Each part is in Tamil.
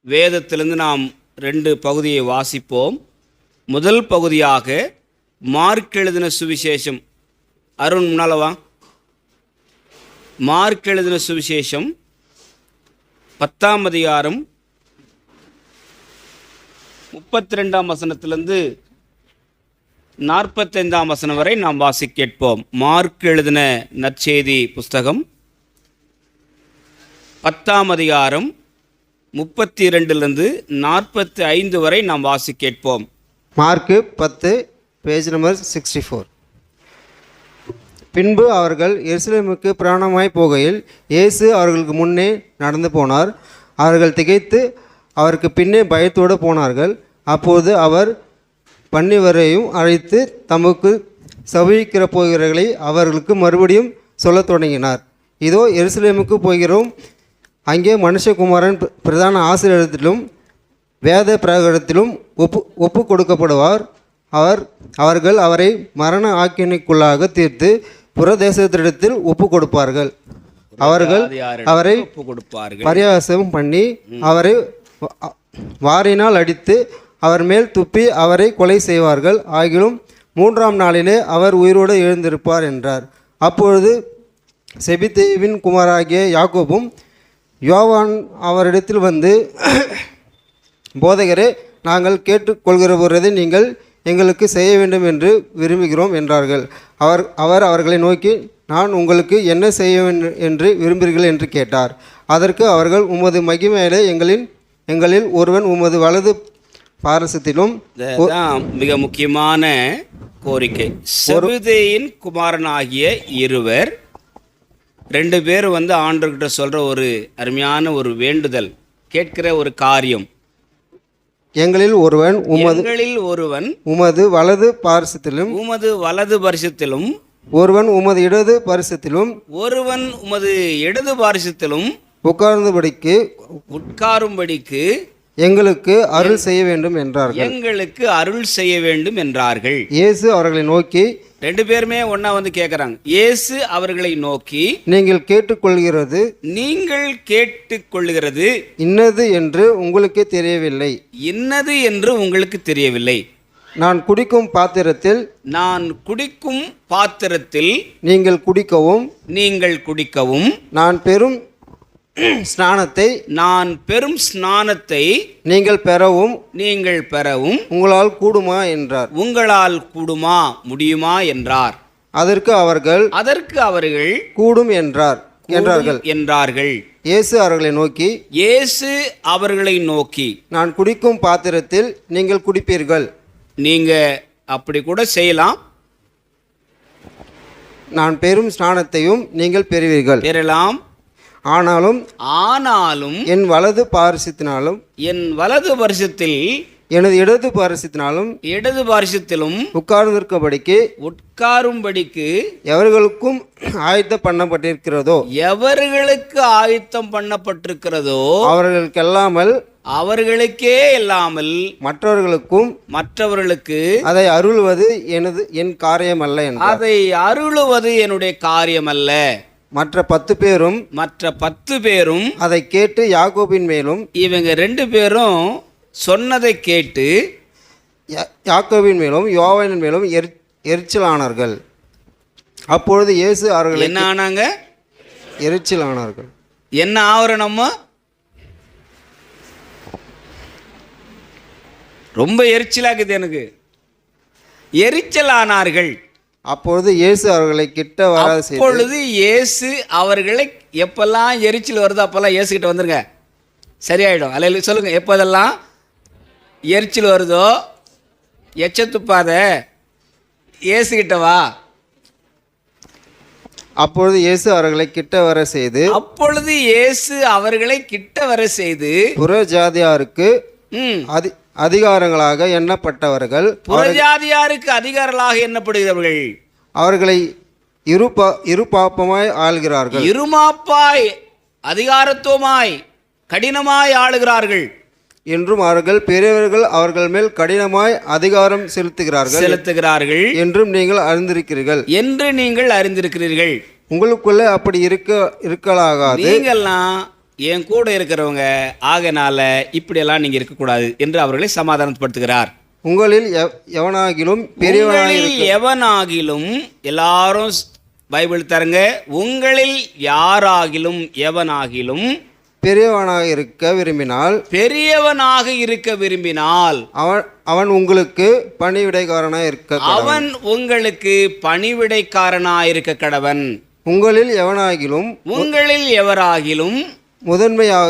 வேதத்திலிருந்து நாம் 2 பகுதியை வாசிப்போம். முதல் பகுதியாக மார்க் எழுதின சுவிசேஷம். அருண் முன்னாலவா. மார்க் எழுதின சுவிசேஷம் 10ஆம் அதிகாரம் 32ஆம் வசனத்திலிருந்து 45ஆம் வசனம் வரை நாம் வாசி கேட்போம். மார்க் எழுதின நற்செய்தி புஸ்தகம் 10ஆம் அதிகாரம் 32லிருந்து 45 வரை நாம் வாசி கேட்போம். Mark 10 page number 64. பின்பு அவர்கள் எருசலேமுக்கு பிரயாணமாய் போகையில் இயேசு அவர்களுக்கு முன்னே நடந்து போனார். அவர்கள் திகைத்து அவருக்கு பின்னே பயத்தோடு போனார்கள். அப்போது அவர் பன்னிவரையும் அழைத்து தமக்கு சபிக்கிற போகிறவர்களை அவர்களுக்கு மறுபடியும் சொல்லத் தொடங்கினார். இதோ எருசலேமுக்கு போகிறோம். அங்கே மனுஷகுமாரன் பிரதான ஆசிரியரிடத்திலும் வேத பிரகாரத்திலும் ஒப்பு கொடுக்கப்படுவார். அவர்கள் அவரை மரண ஆக்கினைக்குள்ளாக தீர்த்து புறதேசத்திடத்தில் ஒப்பு கொடுப்பார்கள். அவர்கள் அவரை பரியாசம் பண்ணி அவரை வாரினால் அடித்து அவர் மேல் துப்பி அவரை கொலை செய்வார்கள். ஆகிலும் 3ஆம் நாளிலே அவர் உயிரோடு எழுந்திருப்பார் என்றார். அப்பொழுது செபிதேவின் குமாராகிய யாக்கோபும் யோவான் அவரிடத்தில் வந்து, போதகரே, நாங்கள் கேட்டுக்கொள்கிறதை நீங்கள் எங்களுக்கு செய்ய வேண்டும் என்று விரும்புகிறோம் என்றார்கள். அவர் அவர்களை நோக்கி, நான் உங்களுக்கு என்ன செய்ய வேண்டும் என்று விரும்புகிறீர்கள் என்று கேட்டார். அதற்கு அவர்கள், உமது மகிமையிலே எங்களில் ஒருவன் உமது வலது பாரசத்திலும். மிக முக்கியமான கோரிக்கை. செபதேயின் குமாரனாகிய இருவர் 2 பேர் வந்து ஆண்டவர்கிட்ட சொல்ற ஒரு அருமையான ஒரு வேண்டுதல், கேட்கிற ஒரு காரியம். எங்களில் ஒருவன் உமது வலது பாரசத்திலும், உமது வலது பரிசத்திலும், ஒருவன் உமது இடது பரிசத்திலும், ஒருவன் உமது இடது பாரிசத்திலும் உட்காரும்படிக்கு எங்களுக்கு அருள் செய்ய வேண்டும் என்றார்கள். இயேசு அவர்களை நோக்கி, 2 பேருமே ஒண்ணா வந்து கேட்கறாங்க. இயேசு அவர்களை நோக்கி, நீங்கள் கேட்டுக்கொள்கிறது இன்னது என்று உங்களுக்கு தெரியவில்லை. நான் குடிக்கும் பாத்திரத்தில் நீங்கள் குடிக்கவும் நான் பெரும் ஸ்நானத்தை நீங்கள் பெறவும் உங்களால் கூடுமா முடியுமா என்றார். அதற்கு அவர்கள் கூடும் என்றார்கள். இயேசு அவர்களை நோக்கி, நான் குடிக்கும் பாத்திரத்தில் நீங்கள் குடிப்பீர்கள். நீங்க அப்படி கூட செய்யலாம். நான் பெரும் ஸ்நானத்தையும் நீங்கள் பெறலாம். ஆனாலும் என் வலது பாரிசத்தினாலும் எனது இடது பாரிசத்திலும் உட்காரும்படிக்கு எவர்களுக்கும் ஆயத்தம் பண்ணப்பட்டிருக்கிறதோ அவர்களுக்கே இல்லாமல் மற்றவர்களுக்கு அதை அருளுவது என் காரியமல்ல என்றார். அதை அருளுவது என்னுடைய காரியமல்ல. மற்ற 10 பேரும் அதை கேட்டு யாக்கோபின் மேலும், இவங்க 2 பேரும் சொன்னதை கேட்டு யாக்கோபின் மேலும் யோவானின் மேலும் எரிச்சலானார்கள். அப்பொழுது இயேசு அவர்கள் என்ன ஆனாங்க? எரிச்சலானார்கள். என்ன ஆவரணமோ? ரொம்ப எரிச்சலாக்குது எனக்கு. எரிச்சலானார்கள். அப்பொழுது இயேசு அவர்களை கிட்ட வராது செய்து, அப்பொழுது இயேசு அவர்களை, எப்பெல்லாம் எரிச்சல் வருதோ அப்பெல்லாம் இயேசு கிட்ட வந்துருங்க, சரியாயிடும். அல்ல சொல்லுங்க, எப்போதெல்லாம் எரிச்சல் வருதோ எச்சத்துப்பாத இயேசு கிட்ட வா. அப்பொழுது இயேசு அவர்களை கிட்ட வர செய்து புறஜாதியாருக்கு அதிகாரங்களாக எண்ணப்பட்டவர்கள், புறஜாதியாருக்கு அதிகாரங்களாக எண்ணப்படுகிறவர்கள், அவர்களை இருபாப்பமாய் ஆளுகிறார்கள். இருமாப்பாய் அதிகாரத்துவமாய் கடினமாய் ஆளுகிறார்கள் என்றும் அவர்கள் பெரியவர்கள் அவர்கள் மேல் கடினமாய் அதிகாரம் செலுத்துகிறார்கள் என்றும் நீங்கள் அறிந்திருக்கிறீர்கள். உங்களுக்குள்ளே அப்படி இருக்கலாகாது. நீங்கள்லாம் என் கூட இருக்கிறவங்க, ஆகையினால இப்படியெல்லாம் நீங்கள் இருக்கக்கூடாது என்று அவர்களை சமாதானப்படுத்துகிறார். உங்களில் எவனாகிலும் எவனாகிலும், எல்லாரும் பைபிள் தருங்க, உங்களில் யாராகிலும் எவனாகிலும் பெரியவனாக இருக்க விரும்பினால் அவன் உங்களுக்கு பணிவிடைக்காரனாக இருக்க கடவன். உங்களில் எவராகிலும் முதன்மையாக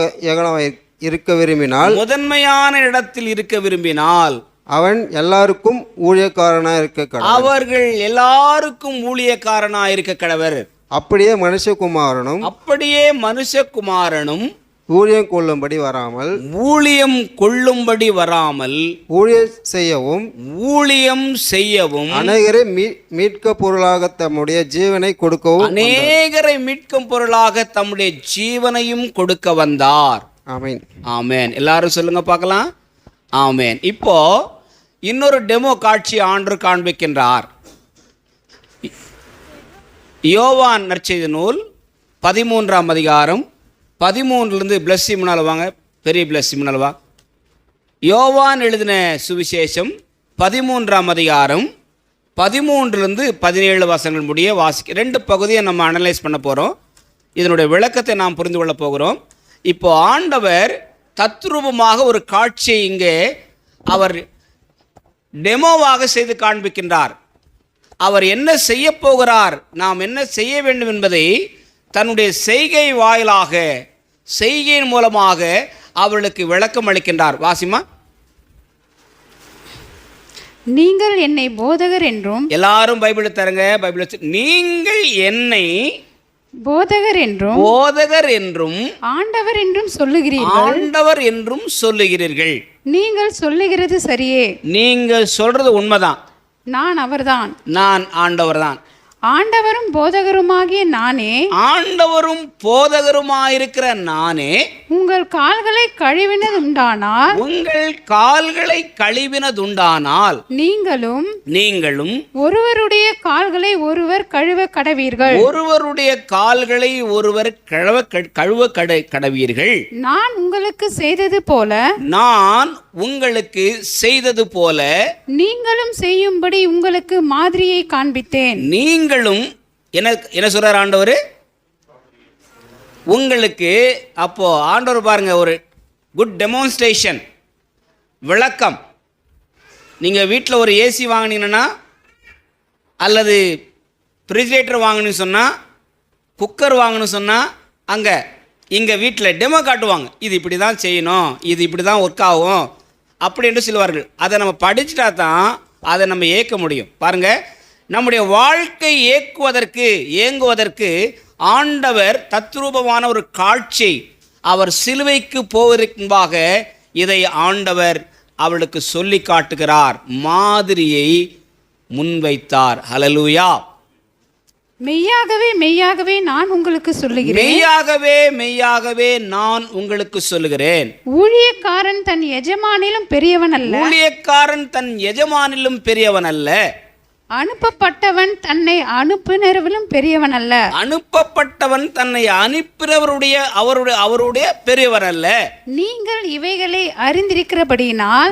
இருக்க விரும்பினால், முதன்மையான இடத்தில் இருக்க விரும்பினால், அவன் எல்லாருக்கும் ஊழியக்காரனாக இருக்க கடவன். அவர்கள் எல்லாருக்கும் ஊழியக்காரனாக இருக்க கடவர். அப்படியே மனுஷகுமாரனும் ஊழியம் கொள்ளும்படி வராமல் ஊழியம் செய்யவும் அநேகரை மீட்கும் பொருளாக தம்முடைய ஜீவனையும் கொடுக்க வந்தார். ஆமென், ஆமென். எல்லாரும் சொல்லுங்க பார்க்கலாம். ஆமென். இப்போ இன்னொரு டெமோ காட்சி ஆண்டவர் காண்பிக்கின்றார். யோவான் நற்செய்தி நூல் 13ஆம் அதிகாரம் 13லிருந்து பிளஸ்ஸி முன்னால் வாங்க, பெரிய பிளஸ்ஸி முன்னால் வா. யோவான் எழுதின சுவிசேஷம் 13ஆம் அதிகாரம் 13லிருந்து 17 வசனங்கள் முடிய வாசிக்க 2 பகுதியை நம்ம அனலைஸ் பண்ண போகிறோம். இதனுடைய விளக்கத்தை நாம் புரிந்து கொள்ள போகிறோம். இப்போ ஆண்டவர் தத்ரூபமாக ஒரு காட்சியை இங்கே அவர் டெமோவாக செய்து காண்பிக்கின்றார். அவர் என்ன செய்ய போகிறார், நாம் என்ன செய்ய வேண்டும் என்பதை தன்னுடைய செய்கை வாயிலாக, செய்கையின் மூலமாக அவர்களுக்கு விளக்கம் அளிக்கின்றார். வாசிமா. நீங்கள் என்னை போதகர் என்றும், எல்லாரும் பைபிள் தரங்க, பைபிள், நீங்கள் என்னை போதகர் என்றும் ஆண்டவர் என்றும் சொல்லுகிறீர்கள். நீங்கள் சொல்லுகிறது சரியே. நீங்கள் சொல்றது உண்மைதான். நான் அவர்தான், நான் ஆண்டவர்தான். ஆண்டவரும் போதகருமாகிய நானே, ஆண்டவரும் போதகருமாயிருக்கிற நானே உங்கள் கால்களை கழுவினதுண்டானால் நீங்களும் ஒருவருடைய கால்களை ஒருவர் கழுவ கடவீர்கள். நான் உங்களுக்கு செய்தது போல நீங்களும் செய்யும்படி உங்களுக்கு மாதிரியை காண்பித்தேன். நீங்களும் என்ன சொல்றார் ஆண்டவர்? உங்களுக்கு. அப்போ ஆண்டவர் பாருங்க, ஒரு குட் டெமான்ஸ்ட்ரேஷன், விளக்கம். நீங்கள் வீட்டில் ஒரு ஏசி வாங்கினீங்கன்னா, அல்லது ஃப்ரிட்ஜிரேட்டர் வாங்கணும்னு சொன்னால், குக்கர் வாங்கணும்னு சொன்னால், இங்கே வீட்டில் டெமோ காட்டுவாங்க. இது இப்படி தான் செய்யணும், இது இப்படி தான் ஒர்க் ஆகும் அப்படி என்று சொல்லுவார்கள். அதை நம்ம படிச்சுட்டா தான் அதை நம்ம ஏற்க முடியும். பாருங்கள், நம்முடைய வாழ்க்கை இயங்குவதற்கு ஆண்டவர் தத்ரூபமான ஒரு காட்சி, அவர் சிலுவைக்கு போவதற்கு முன்பாக இதை ஆண்டவர் அவளுக்கு சொல்லி காட்டுகிறார், மாதிரியை முன்வைத்தார். ஹல்லேலூயா. மெய்யாகவே மெய்யாகவே நான் உங்களுக்கு சொல்லுகிறேன், மெய்யாகவே நான் உங்களுக்கு சொல்லுகிறேன், ஊழியக்காரன் தன் எஜமானிலும் பெரியவன் அல்ல, அனுப்பப்பட்டவன் தன்னை அனுப்பினவரிலும் அவருடைய பெரியவன் அல்ல. நீங்கள் இவைகளை அறிந்திருக்கிறபடியினால்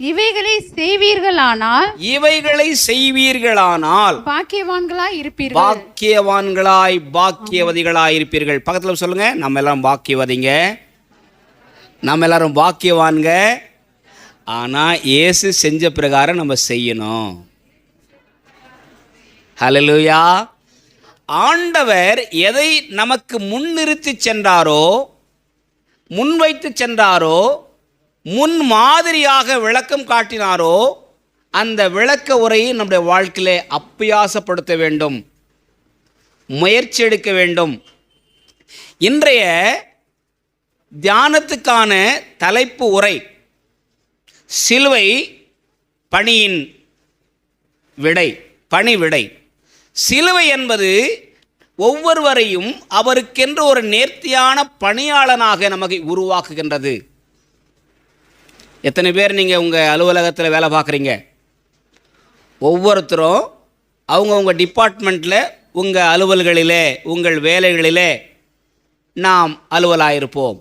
இவைகளை செய்வீர்களானால் பாக்கியவான்களாய் இருப்பீர்கள். பக்கத்தில் சொல்லுங்க, நம்ம எல்லாரும் பாக்கியவாதிங்க, நம்ம எல்லாரும் பாக்கியவான்க. ஆனால் இயேசு செஞ்ச பிரகாரம் நம்ம செய்யணும். ஹல்லேலூயா. ஆண்டவர் எதை நமக்கு முன்னிறுத்தி சென்றாரோ, முன்வைத்து சென்றாரோ, முன் மாதிரியாக விளக்கம் காட்டினாரோ, அந்த விளக்க உரையை நம்முடைய வாழ்க்கையிலே அப்பியாசப்படுத்த வேண்டும், முயற்சி எடுக்க வேண்டும். இன்றைய தியானத்துக்கான தலைப்பு உரை சிலுவை பணி விடை. சிலுவை என்பது ஒவ்வொருவரையும் அவருக்கென்று ஒரு நேர்த்தியான பணியாளனாக நமக்கு உருவாக்குகின்றது. எத்தனை பேர் நீங்கள் உங்கள் அலுவலகத்தில் வேலை பார்க்குறீங்க? ஒவ்வொருத்தரும் அவங்கவுங்க டிபார்ட்மெண்ட்டில் உங்கள் அலுவல்களிலே, உங்கள் வேலைகளிலே நாம் அலுவலாயிருப்போம்.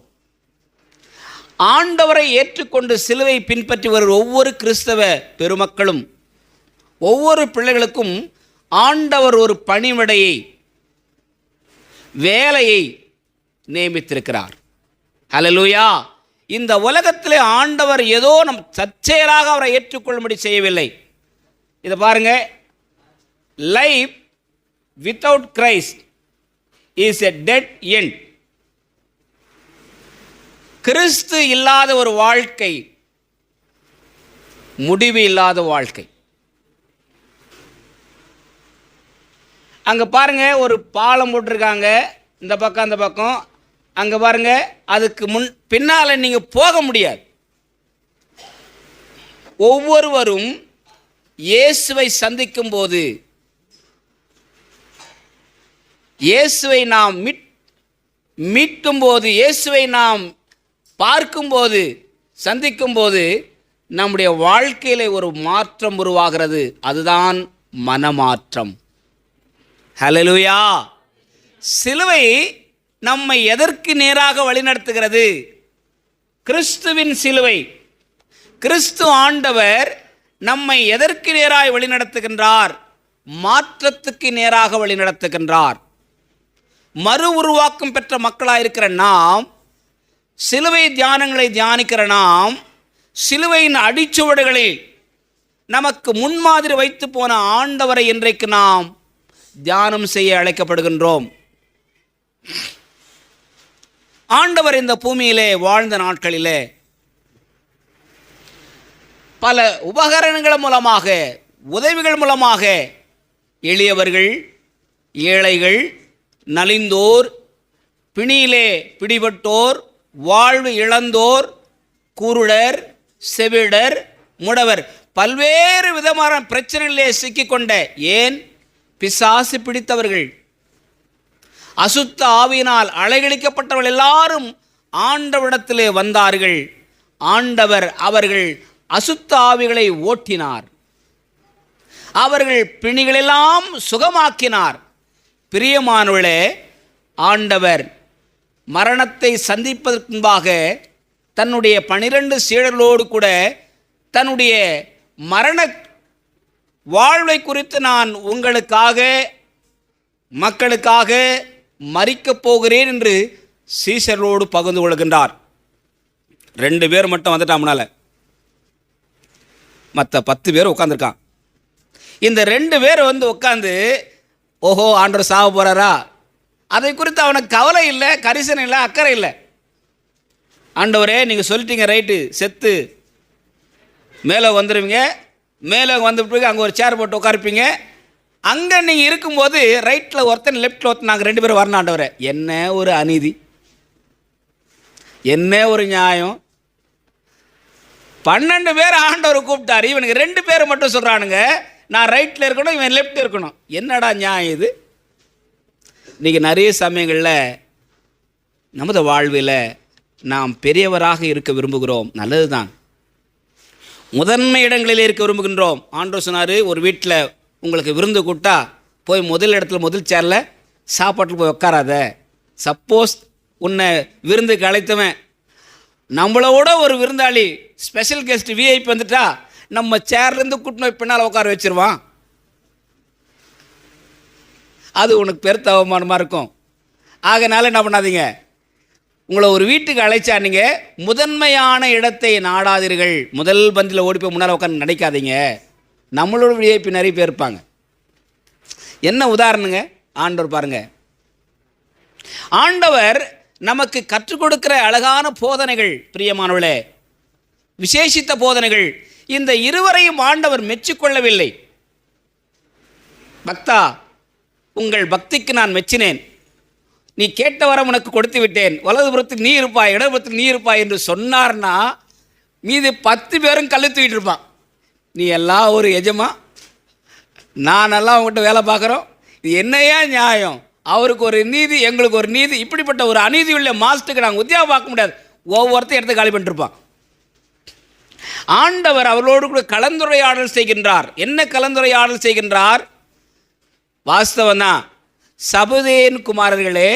ஆண்டவரை ஏற்றுக்கொண்டு சிலுவை பின்பற்றி வரும் ஒவ்வொரு கிறிஸ்தவ பெருமக்களும், ஒவ்வொரு பிள்ளைகளுக்கும் ஆண்டவர் ஒரு பணிவிடையை, வேலையை நியமித்திருக்கிறார். ஹல்லேலூயா. இந்த உலகத்திலே ஆண்டவர் ஏதோ நம் தற்செயலாக அவரை ஏற்றுக்கொள்ளும்படி செய்யவில்லை. இதை பாருங்க, life without Christ is a dead end. கிறிஸ்து இல்லாத ஒரு வாழ்க்கை முடிவு இல்லாத வாழ்க்கை. அங்கே பாருங்க, ஒரு பாலம் போட்டிருக்காங்க, இந்த பக்கம் அந்த பக்கம். அங்கே பாருங்க, அதுக்கு பின்னால் நீங்கள் போக முடியாது. ஒவ்வொருவரும் இயேசுவை சந்திக்கும் போது, இயேசுவை நாம் மீட்கும் போது, இயேசுவை நாம் பார்க்கும்போது, சந்திக்கும்போது நம்முடைய வாழ்க்கையில் ஒரு மாற்றம் உருவாகிறது. அதுதான் மனமாற்றம். ஹல்லேலூயா. சிலுவை நம்மை எதற்கு நேராக வழிநடத்துகிறது? கிறிஸ்துவின் சிலுவை, கிறிஸ்து ஆண்டவர் நம்மை எதற்கு நேராக வழிநடத்துகின்றார்? மாற்றத்துக்கு நேராக வழிநடத்துகின்றார். மறு உருவாக்கம் பெற்ற மக்களாக இருக்கிற நாம், சிலுவை தியானங்களை தியானிக்கிற நாம், சிலுவையின் அடிச்சுவடுகளில் நமக்கு முன்மாதிரி வைத்து போன ஆண்டவரை இன்றைக்கு நாம் தியானம் செய்ய அழைக்கப்படுகின்றோம். ஆண்டவர் இந்த பூமியிலே வாழ்ந்த நாட்களிலே பல உபகரணங்கள் மூலமாக, உதவிகள் மூலமாக எளியவர்கள், ஏழைகள், நலிந்தோர், பிணியிலே பிடிபட்டோர், வாழ்வு இழந்தோர், குருடர், செவிடர், முடவர், பல்வேறு விதமான பிரச்சனைகளிலே சிக்கிக்கொண்ட, ஏன் பிசாசு பிடித்தவர்கள், அசுத்த ஆவியினால் அலைகழிக்கப்பட்டவர்கள் எல்லாரும் ஆண்டவரிடத்திலே வந்தார்கள். ஆண்டவர் அவர்கள் அசுத்த ஆவிகளை ஓட்டினார். அவர்கள் பிணிகளெல்லாம் சுகமாக்கினார். பிரியமானவர்களே, ஆண்டவர் மரணத்தை சந்திப்பதற்கு முன்பாக தன்னுடைய 12 சீடர்களோடு கூட தன்னுடைய மரண வாழ்வை குறித்து, நான் உங்களுக்காக, மக்களுக்காக மரிக்கப் போகிறேன் என்று சீஷர்களோடு பகிர்ந்து கொள்கின்றார். 2 பேர் மட்டும் வந்துட்டாம்னால மற்ற 10 பேர் உட்காந்துருக்கான். இந்த 2 பேர் உட்காந்து, ஓஹோ ஆண்டவர் சாவ போகிறாரா, அதை குறித்து அவனுக்கு கவலை இல்லை, கரிசனை இல்லை, அக்கறை இல்லை. ஆண்டவரே நீங்கள் சொல்லிட்டீங்க, ரைட்டு, செத்து மேலே வந்துடுவீங்க, மேலே வந்துட்டு அங்கே ஒரு சேர் போட்டு உட்காருப்பீங்க, அங்கே நீங்கள் இருக்கும்போது ரைட்டில் ஒருத்தன், லெஃப்டில் ஒருத்தன், நாங்கள் 2 பேரும் வரணும் ஆண்டவரே. என்ன ஒரு அநீதி, என்ன ஒரு நியாயம். 12 பேர் ஆண்டவர் கூப்பிட்டாரு, இவனுக்கு 2 பேர் மட்டும் சொல்கிறானுங்க, நான் ரைட்டில் இருக்கணும், இவன் லெஃப்ட் இருக்கணும். என்னடா நியாயம் இது? இன்றைக்கி நிறைய சமயங்களில் நமது வாழ்வில் நாம் பெரியவராக இருக்க விரும்புகிறோம், நல்லது தான். முதன்மை இடங்களிலே இருக்க விரும்புகின்றோம். ஆண்டவர் சொன்னார், ஒரு வீட்டில் உங்களுக்கு விருந்து கூட்டா போய் முதல் இடத்துல, முதல் சேரில் சாப்பாட்டில் போய் உட்காராத. சப்போஸ் உன்னை விருந்துக்கு அழைத்தவன் நம்மளோட ஒரு விருந்தாளி, ஸ்பெஷல் கெஸ்ட், விஐபி வந்துட்டா நம்ம சேர்லேருந்து கூட்டின்னு போய் பின்னால் உட்கார வச்சிருவான். அது உனக்கு பெருத்த அவமானமாக இருக்கும். ஆகையினால என்ன பண்ணாதீங்க, உங்களை ஒரு வீட்டுக்கு அழைச்சா நீங்கள் முதன்மையான இடத்தை நாடாதீர்கள். முதல் பந்தியில் ஓடி போய் முன்னால் உட்காந்து நினைக்காதீங்க. நம்மளோட விஐபி நிறைய பேர் இருப்பாங்க. என்ன உதாரணங்க, ஆண்டவர் பாருங்க, ஆண்டவர் நமக்கு கற்றுக் கொடுக்கிற அழகான போதனைகள், பிரியமானவர்களே, விசேஷித்த போதனைகள். இந்த இருவரையும் ஆண்டவர் மெச்சிக்கொள்ளவில்லை. பக்தா, உங்கள் பக்திக்கு நான் மெச்சினேன், நீ கேட்ட வரம் உனக்கு கொடுத்து விட்டேன், வலதுபுறத்தில் நீ இருப்பாய், இடதுபுறத்தில் நீ இருப்பாய் என்று சொன்னார்னா மீது 10 பேரும் கல்லு தூக்கிட்டு இருப்பான். நீ எல்லாம் ஒரு எஜமா, நானெல்லாம் உங்கள்கிட்ட வேலை பார்க்குறோம், இது என்னையா நியாயம்? அவருக்கு ஒரு நீதி, எங்களுக்கு ஒரு நீதி. இப்படிப்பட்ட ஒரு அநீதி உள்ள மாஸ்டருக்கு நாங்கள் உத்தியோகம் பார்க்க முடியாது. ஒவ்வொருத்தையும் எடுத்து காலி பண்ணிட்டுருப்பான். ஆண்டவர் அவர்களோடு கூட கலந்துரையாடல் செய்கின்றார். என்ன கலந்துரையாடல் செய்கின்றார்? வாஸ்தவம் தான், சபதேன் குமாரர்களே,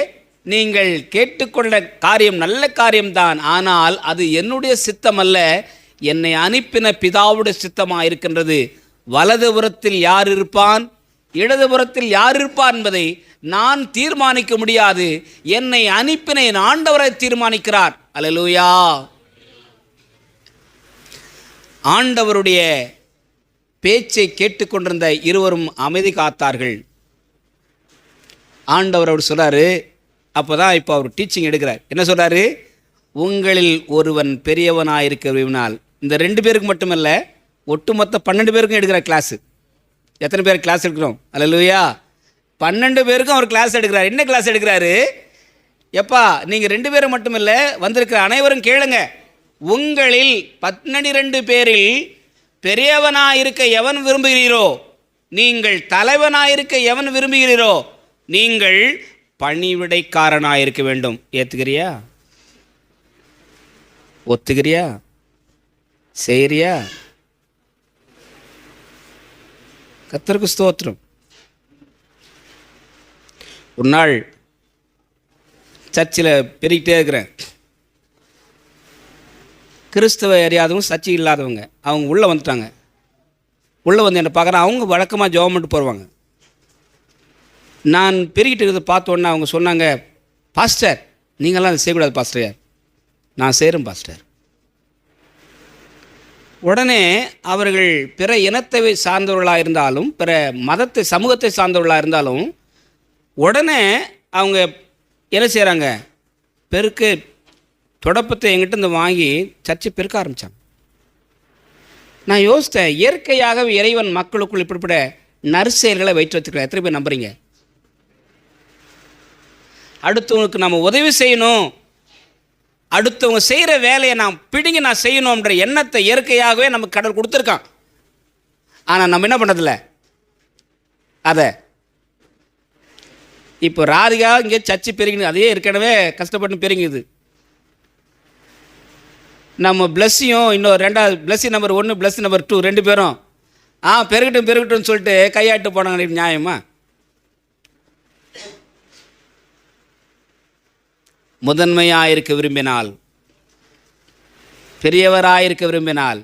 நீங்கள் கேட்டுக்கொண்ட காரியம் நல்ல காரியம்தான், ஆனால் அது என்னுடைய சித்தம் அல்ல, என்னை அனுப்பின பிதாவுடைய சித்தமாக இருக்கின்றது. வலதுபுறத்தில் யார் இருப்பான், இடதுபுறத்தில் யார் இருப்பான் என்பதை நான் தீர்மானிக்க முடியாது. என்னை அனுப்பின என் ஆண்டவரை தீர்மானிக்கிறார். அல்லேலூயா. ஆண்டவருடைய பேச்சை கேட்டுக்கொண்டிருந்த இருவரும் அமைதி காத்தார்கள். ஆண்டவர் அவர் சொல்கிறாரு, அப்போ தான் இப்போ அவர் டீச்சிங் எடுக்கிறார். என்ன சொல்கிறாரு? உங்களில் ஒருவன் பெரியவனாக இருக்க விரும்பினால், இந்த 2 பேருக்கு மட்டுமல்ல, ஒட்டுமொத்த 12 பேருக்கும் எடுக்கிற கிளாஸு. எத்தனை பேர் கிளாஸ் எடுக்கிறோம்? அல்லேலூயா. 12 பேருக்கும் அவர் கிளாஸ் எடுக்கிறார். என்ன கிளாஸ் எடுக்கிறாரு? எப்பா, நீங்கள் 2 பேரும் மட்டுமில்லை, வந்திருக்கிற அனைவரும் கேளுங்க. உங்களில் 12 பேரில் பெரியவனாக இருக்க எவன் விரும்புகிறீரோ, நீங்கள் தலைவனாக இருக்க எவன் விரும்புகிறீரோ, நீங்கள் பணிவிடைக்காரனாக இருக்க வேண்டும். ஏற்றுக்கிறியா? ஒத்துக்கிறியா? செய்கிறியா? கர்த்தருக்கு ஸ்தோத்திரம். ஒரு நாள் சர்ச்சில் பெருகிட்டே இருக்கிறேன். கிறிஸ்தவ அறியாதவங்க, சர்ச்சை இல்லாதவங்க, அவங்க உள்ளே வந்துட்டாங்க. உள்ளே வந்து என்னை பார்க்குறேன். அவங்க வழக்கமாக ஜெபம் பண்ணிட்டு போடுவாங்க. நான் பெருகிட்டு இருக்கிறத பார்த்தோன்னே அவங்க சொன்னாங்க, பாஸ்டர் நீங்கள்லாம் அதை செய்யக்கூடாது பாஸ்டர். நான் செய்கிறேன் பாஸ்டர். உடனே அவர்கள் பிற இனத்தை சார்ந்தவர்களாக இருந்தாலும், பிற மதத்தை சமூகத்தை சார்ந்தவர்களாக இருந்தாலும், உடனே அவங்க என்ன செய்கிறாங்க, பெருக்க தொடப்பத்தை எங்கிட்ட இருந்து வாங்கி சர்ச்சை பெருக்க ஆரம்பித்தாங்க. நான் யோசித்தேன், இயற்கையாகவே இறைவன் மக்களுக்குள் இப்படிப்பட்ட நற்செயல்களை வைத்து வச்சுக்கலாம். எத்தனை பேர் நம்புறீங்க? அடுத்தவங்களுக்கு நம்ம உதவி செய்யணும், அடுத்தவங்க செய்கிற வேலையை நான் பிடிங்கி நான் செய்யணுன்ற எண்ணத்தை இயற்கையாகவே நமக்கு கடவுள் கொடுத்துருக்கான். ஆனால் நம்ம என்ன பண்ணதில்ல அதை. இப்போ ராதிகா இங்கே சர்ச்சை பெருகினது, அதே ஏற்கனவே கஷ்டப்பட்டு பெருங்குது. நம்ம பிளஸ்ஸையும் இன்னொரு 2வது பிளஸ்ஸி நம்பர் 1 பிளஸ் நம்பர் 2 2 பேரும் பெருகட்டும்னு சொல்லிட்டு கையாட்டு போனாங்க. நியாயமா? முதன்மையாக இருக்க விரும்பினால், பெரியவராயிருக்க விரும்பினால்,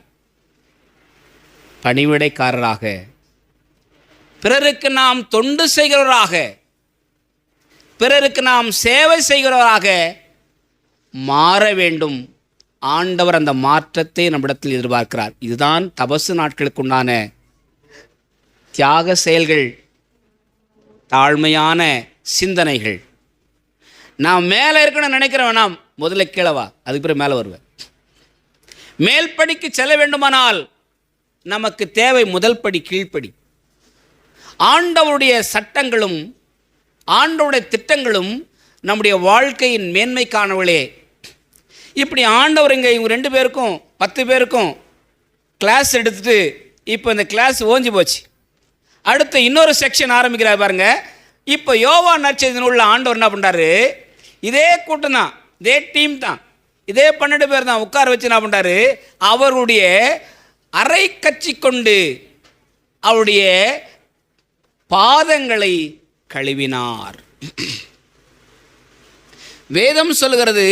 பணிவிடைக்காரராக, பிறருக்கு நாம் தொண்டு செய்கிறவராக, பிறருக்கு நாம் சேவை செய்கிறவராக மாற வேண்டும். ஆண்டவர் அந்த மாற்றத்தை நம்மிடத்தில் எதிர்பார்க்கிறார். இதுதான் தபசு நாட்களுக்குண்டான தியாக செயல்கள், தாழ்மையான சிந்தனைகள். நான் மேலே இருக்கணும்னு நினைக்கிறேன், நாம் முதல்ல கீழவா, அதுக்கு பிறகு மேலே வருவேன். மேல்படிக்கு செல்ல வேண்டுமானால் நமக்கு தேவை முதல் படி கீழ்ப்படி. ஆண்டவருடைய சட்டங்களும் ஆண்டவருடைய திட்டங்களும் நம்முடைய வாழ்க்கையின் மேன்மைக்கானவளே. இப்படி ஆண்டவர் இவங்க 2 பேருக்கும் 10 பேருக்கும் கிளாஸ் எடுத்துட்டு இப்போ இந்த கிளாஸ் ஓஞ்சி போச்சு. அடுத்து இன்னொரு செக்ஷன் ஆரம்பிக்கிறார் பாருங்க. இப்போ யோவான் நற்செய்தி உள்ள ஆண்டவர் என்ன பண்ணுறாரு, இதே கூட்டம் தான், இதே டீம் தான், இதே 12 பேர் தான் உட்கார வச்சு என்ன பண்ணுறாரு, அவருடைய அரை கட்சி கொண்டு அவருடைய பாதங்களை கழுவினார். வேதம் சொல்லுகிறது,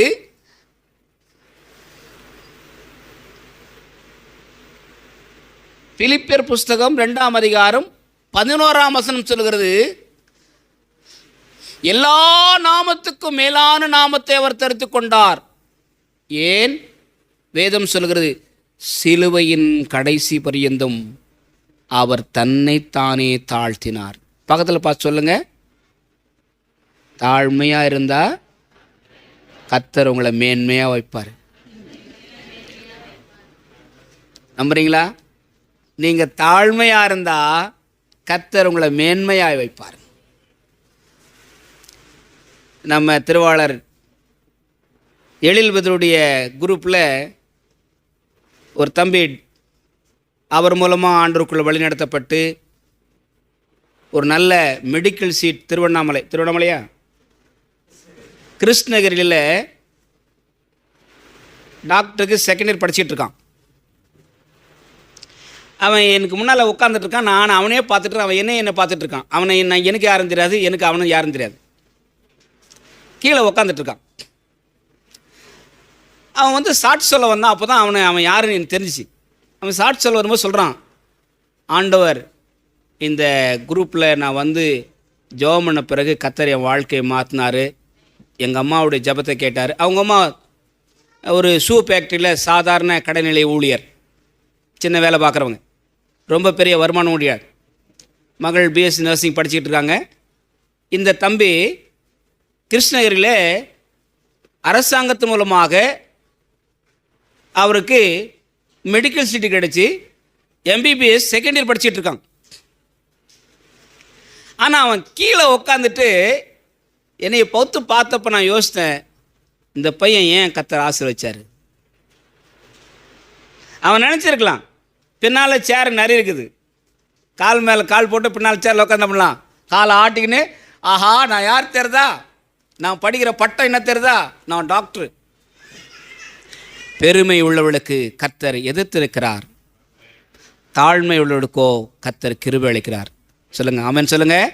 பிலிப்பியர் புஸ்தகம் 2ஆம் அதிகாரம் 11ஆம் வசனம் சொல்லுகிறது, எல்லா நாமத்துக்கும் மேலான நாமத்தை அவர் தரித்து கொண்டார். ஏன்? வேதம் சொல்லுகிறது, சிலுவையின் கடைசி பரியந்தம் அவர் தன்னைத்தானே தாழ்த்தினார். பக்கத்தில் பார்த்து சொல்லுங்க, தாழ்மையாக இருந்தால் கர்த்தர் உங்களை மேன்மையாக வைப்பார். நம்புறீங்களா? நீங்கள் தாழ்மையாக இருந்தால் கர்த்தர் உங்களை மேன்மையாக வைப்பார். நம்ம திருவாளர் எழில்பதருடைய குரூப்பில் ஒரு தம்பி, அவர் மூலமாக ஆண்டவருக்குள்ளே வழிநடத்தப்பட்டு ஒரு நல்ல மெடிக்கல் சீட் திருவண்ணாமலையா கிருஷ்ணகிரியில் டாக்டருக்கு 2nd இயர் படிச்சுட்டு இருக்கான். அவன் எனக்கு முன்னால் உட்காந்துட்டு இருக்கான், நான் அவனே பார்த்துட்டு அவன் என்னை பார்த்துட்டு இருக்கான். அவனை எனக்கு யாரும் தெரியாது, எனக்கு அவனும் யாரும் தெரியாது. கீழே உட்காந்துட்ருக்கான். அவன் வந்து சாட்சி சொல்ல வந்தான். அப்போ தான் அவன் யாருன்னு எனக்கு தெரிஞ்சிச்சு. அவன் சாட்சி சொல்ல வரும்போது சொல்கிறான், ஆண்டவர் இந்த குரூப்பில் நான் வந்து ஜெபம் பண்ண பிறகு கர்த்தர் என் வாழ்க்கையை மாற்றினார். எங்கள் அம்மாவுடைய ஜெபத்தை கேட்டார். அவங்க அம்மா ஒரு ஷூ ஃபேக்ட்ரியில் சாதாரண கடைநிலை ஊழியர், சின்ன வேலை பார்க்குறவங்க, ரொம்ப பெரிய வருமானம் ஊழியர். மகள் பிஎஸ்சி நர்சிங் படிச்சுக்கிட்டு இருக்காங்க. இந்த தம்பி கிருஷ்ணகிரியில் அரசாங்கத்து மூலமாக அவருக்கு மெடிக்கல் சீட்டு கிடச்சி எம்பிபிஎஸ் செகண்ட் இயர் படிச்சுட்டு இருக்காங்க. ஆனால் அவன் கீழே உட்காந்துட்டு என்னையை பௌத்து பார்த்தப்ப நான் யோசித்தேன், இந்த பையன் ஏன் கர்த்தர் ஆசீர்வதிச்சார். அவன் நினச்சிருக்கலாம், பின்னால் சேர் நிறைய இருக்குது, கால் மேலே கால் போட்டு பின்னால் சேரில் உட்காந்தோம்லாம், காலை ஆட்டிக்கின்னு, ஆஹா நான் யார் தெரியுதா, நான் படிக்கிற பட்டம் என்ன தெரியுதா, நான் டாக்டர். பெருமை உள்ளவளுக்கு கர்த்தர் எதிர்த்திருக்கிறார், தாழ்மை உள்ளவளுக்கோ கர்த்தர் கிருபை அளிக்கிறார். சொல்லுங்கள், ஆமென் சொல்லுங்கள்.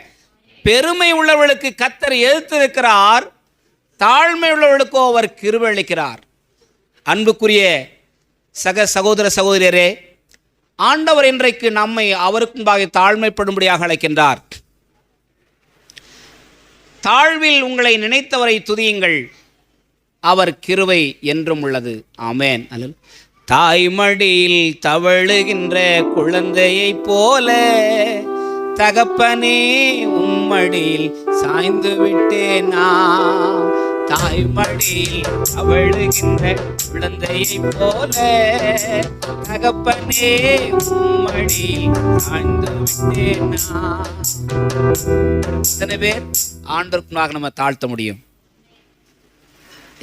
பெருமை உள்ளவளுக்கு கர்த்தர் எதிர்த்திருக்கிறார், தாழ்மை உள்ளவளுக்கோ அவர் கிருபை அளிக்கிறார். அன்புக்குரிய சக சகோதர சகோதரியரே, ஆண்டவர் இன்றைக்கு நம்மை அவருக்கு முன்பாக தாழ்மைப்படும்படியாக அழைக்கின்றார். தாழ்வில் உங்களை நினைத்தவரை துதியுங்கள், அவர் கிருபை என்றும் உள்ளது. ஆமென். தாய்மடியில் தவழுகின்ற குழந்தையைப் போல தகப்பனே உம்மடியில் சாய்ந்து விட்டேனா. தாய்மடியில் தவழுகின்ற குழந்தையைப் போல தகப்பனே உம்மடியில் சாய்ந்து விட்டேனா. எத்தனை பேர் ஆண்டவருக்குள்ளாக நம்ம தாழ்த்த முடியும்?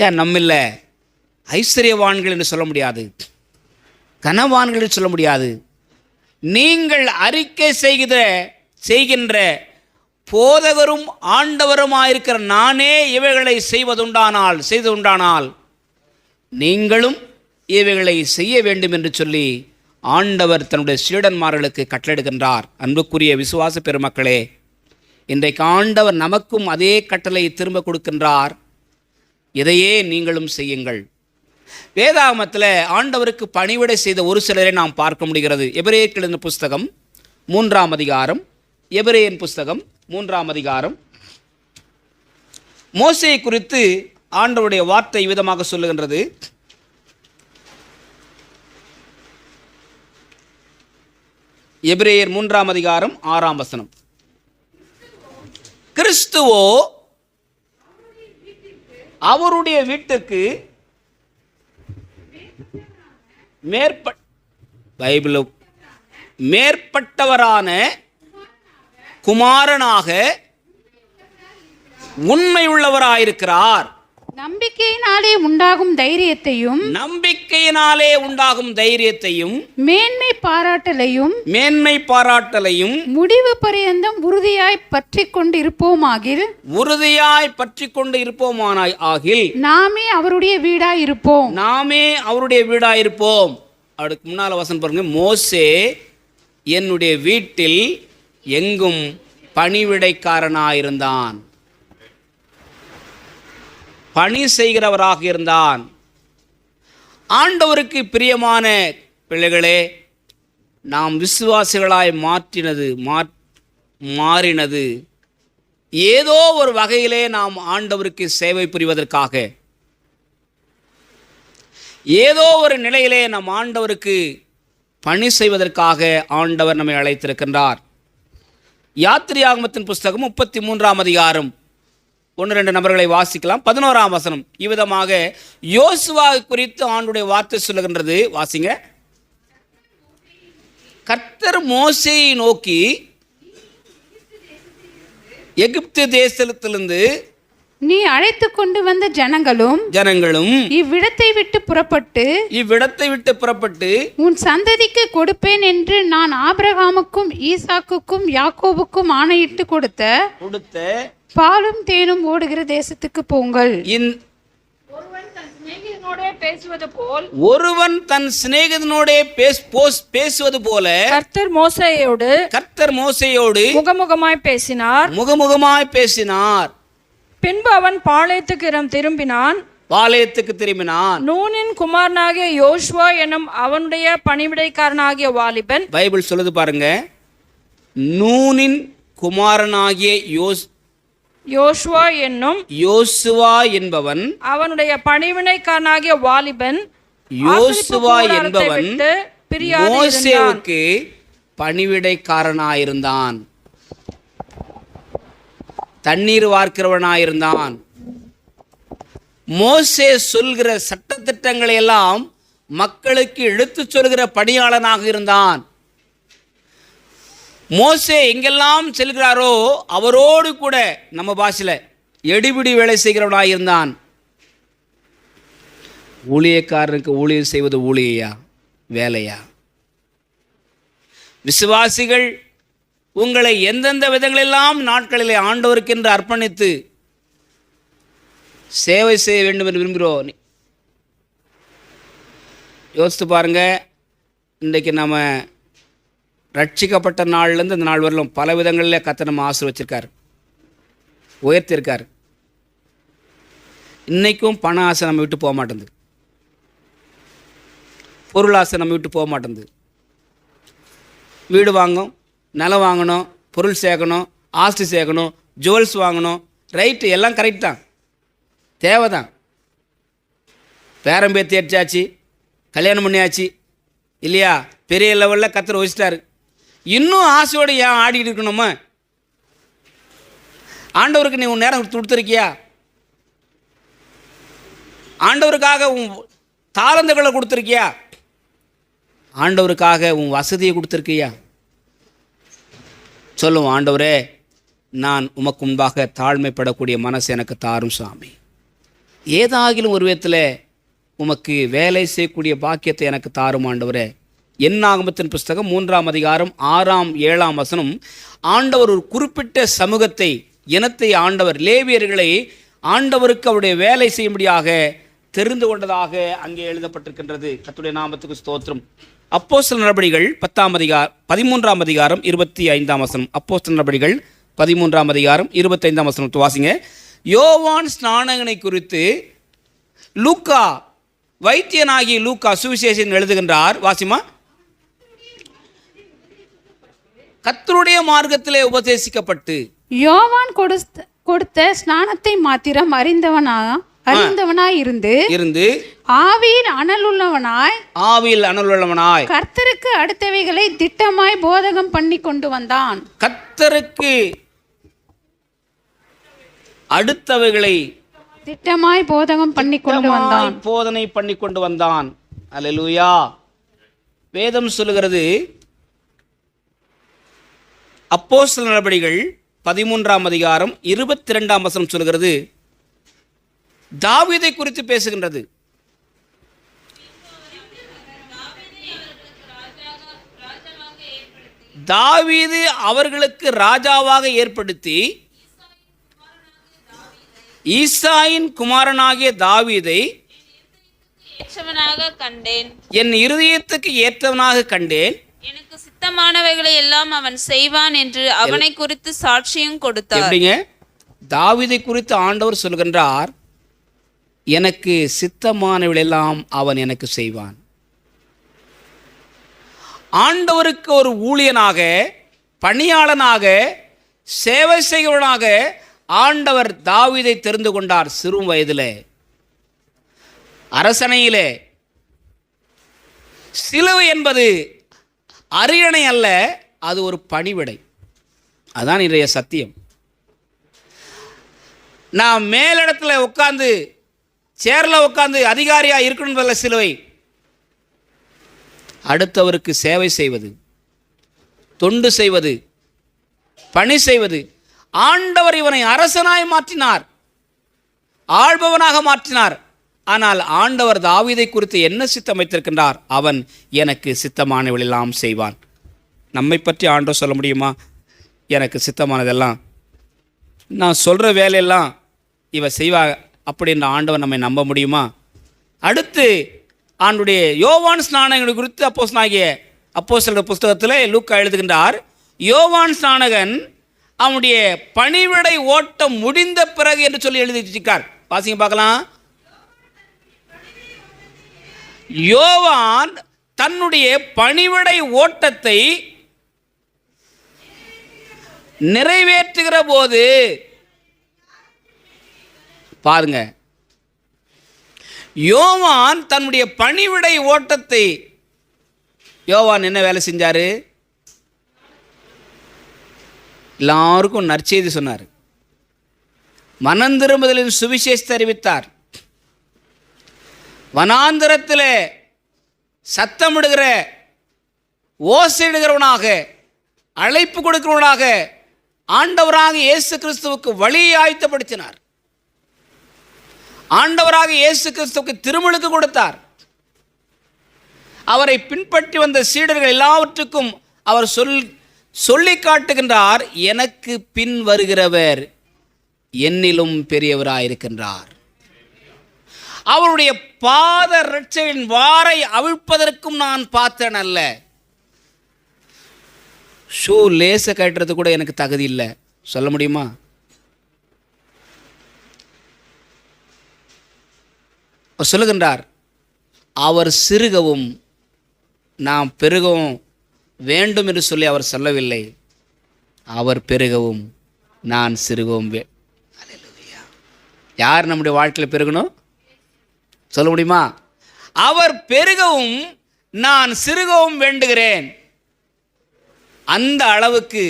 ஏன் நம்மில்ல ஐஸ்வர்யவான்கள் என்று சொல்ல முடியாது, கனவான்கள் என்று சொல்ல முடியாது. நீங்கள் அறிக்கை செய்கின்ற போதகரும் ஆண்டவருமாயிருக்கிற நானே இவைகளை செய்வதுண்டானால் நீங்களும் இவைகளை செய்ய வேண்டும் என்று சொல்லி ஆண்டவர் தன்னுடைய சீடன்மார்களுக்கு கட்டளையிடுகின்றார். அன்புக்குரிய விசுவாச பெருமக்களே, இன்றைக்கு ஆண்டவர் நமக்கும் அதே கட்டளை திரும்ப கொடுக்கின்றார். இதையே நீங்களும் செய்யுங்கள். வேதாகமத்தில் ஆண்டவருக்கு பணிவிடை செய்த ஒரு சிலரை நாம் பார்க்க முடிகிறது. எபிரேயருக்கு எழுதின புஸ்தகம் 3ஆம் அதிகாரம், எபிரேயன் புஸ்தகம் 3ஆம் அதிகாரம், மோசேயை குறித்து ஆண்டவருடைய வார்த்தை விதமாக சொல்லுகின்றது. எபிரேயர் 3ஆம் அதிகாரம் 6ஆம் வசனம். கிறிஸ்துவோ அவருடைய வீட்டுக்கு மேற்பட்டவரான குமாரனாக உண்மையுள்ளவராயிருக்கிறார். நம்பிக்கையினாலே உண்டாகும் தைரியத்தையும் மேன்மை பாராட்டலையும் முடிவு பரியந்தம் உறுதியாய் பற்றி கொண்டு இருப்போமாகில் நாமே அவருடைய வீடாயிருப்போம். அதுக்கு முன்னால் வசனம் பாருங்க, மோசே என்னுடைய வீட்டில் எங்கும் பணிவிடைக்காரனாயிருந்தான், பணி செய்கிறவராக இருந்தான். ஆண்டவருக்கு பிரியமான பிள்ளைகளே, நாம் விசுவாசிகளாய் மாறினது ஏதோ ஒரு வகையிலே நாம் ஆண்டவருக்கு சேவை புரிவதற்காக, ஏதோ ஒரு நிலையிலே நம் ஆண்டவருக்கு பணி செய்வதற்காக ஆண்டவர் நம்மை அழைத்திருக்கின்றார். யாத்திரையாகமத்தின் புஸ்தகம் 33ஆம் அதிகாரம் 1-2 நபர்களை வாசிக்கலாம். 11ஆம் வசனம் இவ்விதமாக யோசுவா குறித்து ஆண்டுடைய வார்த்தை சொல்லுகின்றது. வாசிங்க. கர்த்தர் மோசேயை நோக்கி, எகிப்து தேசத்திலிருந்து நீ அழைத்து கொண்டு வந்த ஜனங்களும் இவ்விடத்தை விட்டு புறப்பட்டு உன் சந்ததிக்கு கொடுப்பேன் என்று நான் ஆபிரகாமுக்கும் ஈசாக்குக்கும் யாக்கோபுக்கும் ஆணையிட்டு கொடுத்த பாலும் தேனும் ஓடுகிற தேசத்துக்கு போங்கள். சிநேகிதனோடே பேசுவது போல் ஒருவன் தன் சிநேகிதனோடே பேசுவது போல கர்த்தர் மோசேயோடு முகமுகமாய் பேசினார். பின்பு அவன் பாளையத்துக்கு திரும்பினான். நூனின் குமாரனாகிய யோசுவா என்னும் அவனுடைய பணிவிடைக்காரனாகிய வாலிபன், பைபிள் சொல்லுது பாருங்க, நூனின் குமாரனாகிய யோசுவா என்பவன், அவனுடைய பணிவிடைக்காரனாகிய வாலிபன், யோசுவா என்பவன் மோசேவுக்கு பணிவிடைக்காரனாயிருந்தான், தண்ணீர் வார்க்கிறவனாயிருந்தான். மோசே சொல்கிற சட்டத்திட்டங்களை எல்லாம் மக்களுக்கு எடுத்துச் சொல்கிற பணியாளனாக இருந்தான். மோசே எங்கெல்லாம் செல்கிறாரோ அவரோடு கூட நம்ம பாஷையில் எடுபிடி வேலை செய்கிறவனாக இருந்தான். ஊழியக்காரனுக்கு ஊழியர் செய்வது ஊழியா வேலையா? விசுவாசிகள் உங்களை எந்தெந்த விதங்களெல்லாம் நாட்களிலே ஆண்டவருக்கென்று அர்ப்பணித்து சேவை செய்ய வேண்டும் என்று விரும்புகிறோம். யோசித்து பாருங்க, இன்றைக்கு நம்ம ரட்சிக்கப்பட்ட நாள்லேருந்து இந்த நாள் வரலும் பல விதங்களில் கர்த்தர் நம்ம ஆசீர்வச்சிருக்கார், உயர்த்தியிருக்கார். இன்றைக்கும் பண ஆசை நம்ம விட்டு போக மாட்டேங்குது, பொருள் ஆசை நம்ம விட்டு போக மாட்டேங்குது. வீடு வாங்கணும், நிலம் வாங்கணும், பொருள் சேர்க்கணும், ஆஸ்தி சேர்க்கணும், ஜுவல்ஸ் வாங்கணும், ரைட்டு, எல்லாம் கரெக்ட் தான், தேவை தான். பேரம்பேத்தி அடிச்சாச்சு, கல்யாணம் பண்ணியாச்சு இல்லையா, பெரிய லெவலில் கர்த்தர் வச்சிட்டாரு. இன்னும் ஆசையோடு ஏன் ஆடிட்டு இருக்கணுமா? ஆண்டவருக்கு நீ உன் நேரம் கொடுத்துருக்கியா? ஆண்டவருக்காக உன் தாளந்துகளை கொடுத்துருக்கியா? ஆண்டவருக்காக உன் வசதியை கொடுத்துருக்கியா? சொல்லுவோம், ஆண்டவரே, நான் உமக்கு முன்பாக தாழ்மைப்படக்கூடிய மனசு எனக்கு தாரும் சாமி. ஏதாகிலும் ஒரு விதத்தில் உமக்கு வேலை செய்யக்கூடிய பாக்கியத்தை எனக்கு தாரும் ஆண்டவரே. என்னாகமத்தின் புஸ்தகம் 3ஆம் அதிகாரம் 6ஆம் 7ஆம் வசனம், ஆண்டவர் ஒரு குறிப்பிட்ட சமூகத்தை, இனத்தை, ஆண்டவர் லேவியர்களை ஆண்டவருக்கு அவருடைய வேலை செய்யும்படியாக தெரிந்து கொண்டதாக அங்கே எழுதப்பட்டிருக்கின்றது. கர்த்தருடைய நாமத்துக்கு ஸ்தோத்திரம். அப்போஸ்தலர் நடபடிகள் 13ஆம் அதிகாரம் 25ஆம் வசனம். அப்போஸ்தலர் நடபடிகள் 13ஆம் அதிகாரம் 25ஆம் வசனம் வாசிங்க. யோவான் ஸ்நானகனை குறித்து லூக்கா, வைத்தியனாகிய லூக்கா சுவிசேஷன் எழுதுகின்றார். வாசிமா. கர்த்தருடைய மார்க்கத்திலே உபதேசிக்கப்பட்டு யோவான் கொடுத்த ஸ்நானத்தை மாத்திரம் அறிந்தவனாய் இருந்து ஆவியில் அனலுள்ளவனாய் கர்த்தருக்கு அடுத்தவைகளை திட்டமாய் போதகம் பண்ணி கொண்டு வந்தான். கர்த்தருக்கு அடுத்தவைகளை திட்டமாய் போதகம் பண்ணி கொண்டு வந்தான், போதனை பண்ணி கொண்டு வந்தான். அல்லேலூயா. வேதம் சொல்லுகிறது, அப்போஸ்தலர் நடபடிகள் 13ஆம் அதிகாரம் 22ஆம் வசனம் சொல்லுகிறது, தாவீதை குறித்து பேசுகின்றது. தாவீது அவர்களுக்கு ராஜாவாக ஏற்படுத்தி ஈசாயின் குமாரனாகிய தாவீதை கண்டேன், என் இருதயத்துக்கு ஏற்றவனாக கண்டேன், எனக்கு சித்தமானவைகளை எல்லாம் அவன் செய்வான் என்று அவனை குறித்து சாட்சியும் கொடுத்தார். எப்படிங்க? தாவீதை குறித்து ஆண்டவர் சொல்கின்றார், எனக்கு சித்தமானவைகளெல்லாம் அவன் எனக்கு செய்வான். ஆண்டவருக்கு ஒரு ஊழியனாக, பணியாளனாக, சேவை செய்கிறவனாக ஆண்டவர் தாவீதை தெரிந்து கொண்டார். சிறு வயதிலே, அரசனையிலே. சிலுவை என்பது அரியணை அல்ல, அது ஒரு பணிவிடை. அதான் இன்றைய சத்தியம். நான் மேலிடத்தில் உட்கார்ந்து, சேரில் உட்கார்ந்து அதிகாரியாக இருக்கணும்ல சிலுவை. அடுத்தவருக்கு சேவை செய்வது, தொண்டு செய்வது, பணி செய்வது. ஆண்டவர் இவனை அரசனாய் மாற்றினார், ஆள்பவனாக மாற்றினார். ஆனால் ஆண்டவர் தாவீதை குறித்து என்ன சித்தம் வைத்திருக்கின்றார்? அவன் எனக்கு சித்தமானவளெல்லாம் செய்வான். நம்மை பற்றி ஆண்டவர் சொல்ல முடியுமா? எனக்கு சித்தமானதெல்லாம், நான் சொல்கிற வேலையெல்லாம் இவ செய்வா அப்படின்ற ஆண்டவர் நம்மை நம்ப முடியுமா? அடுத்து ஆண்டுடைய யோவான் ஸ்நானகனை குறித்து அப்போஸ்தலர் புஸ்தகத்தில் லூக்கா எழுதுகின்றார். யோவான் ஸ்நானகன் அவனுடைய பணிவிடை ஓட்டம் முடிந்த பிறகு என்று சொல்லி எழுதி வச்சிருக்கார். வாசிங்க பார்க்கலாம். யோவான் தன்னுடைய பணிவிடை ஓட்டத்தை நிறைவேற்றுகிற போது பாருங்க, யோவான் தன்னுடைய பணிவிடை ஓட்டத்தை யோவான் என்ன வேலை செஞ்சாரு? எல்லாருக்கும் நற்செய்தி சொன்னார். மனந்திரும்புதலின் சுவிசேஷத்தை அறிவித்தார். வனாந்திரத்தில் சத்தமிடுகிற ஓசையிடுகிறவனாக, அழைப்பு கொடுக்கிறவனாக ஆண்டவராக இயேசு கிறிஸ்துவுக்கு வழியை ஆயத்தப்படுத்தினார். ஆண்டவராக இயேசு கிறிஸ்துவுக்கு திருமுழுக்கு கொடுத்தார். அவரை பின்பற்றி வந்த சீடர்கள் எல்லாவற்றுக்கும் அவர் சொல்லி காட்டுகின்றார், எனக்கு பின் வருகிறவர் என்னிலும் பெரியவராயிருக்கின்றார். அவருடைய பாத ரட்சையின் வாரை அவிழ்ப்பதற்கும் நான் பார்த்தேன் அல்ல. ஷூ லேச கட்டுறது கூட எனக்கு தகுதி இல்லை. சொல்ல முடியுமா? சொல்லுகின்றார், அவர் சிறுகவும் நாம் பெருகவும் வேண்டும் என்று சொல்லி அவர் சொல்லவில்லை. அவர் பெருகவும் நான் சிறுகவும். யார் நம்முடைய வாழ்க்கையில் பெருகணும்? சொல்ல முடியுமா? அவர் பெருகவும் நான் சிறுகவும் வேண்டுகிறேன். அந்த அளவுக்கு.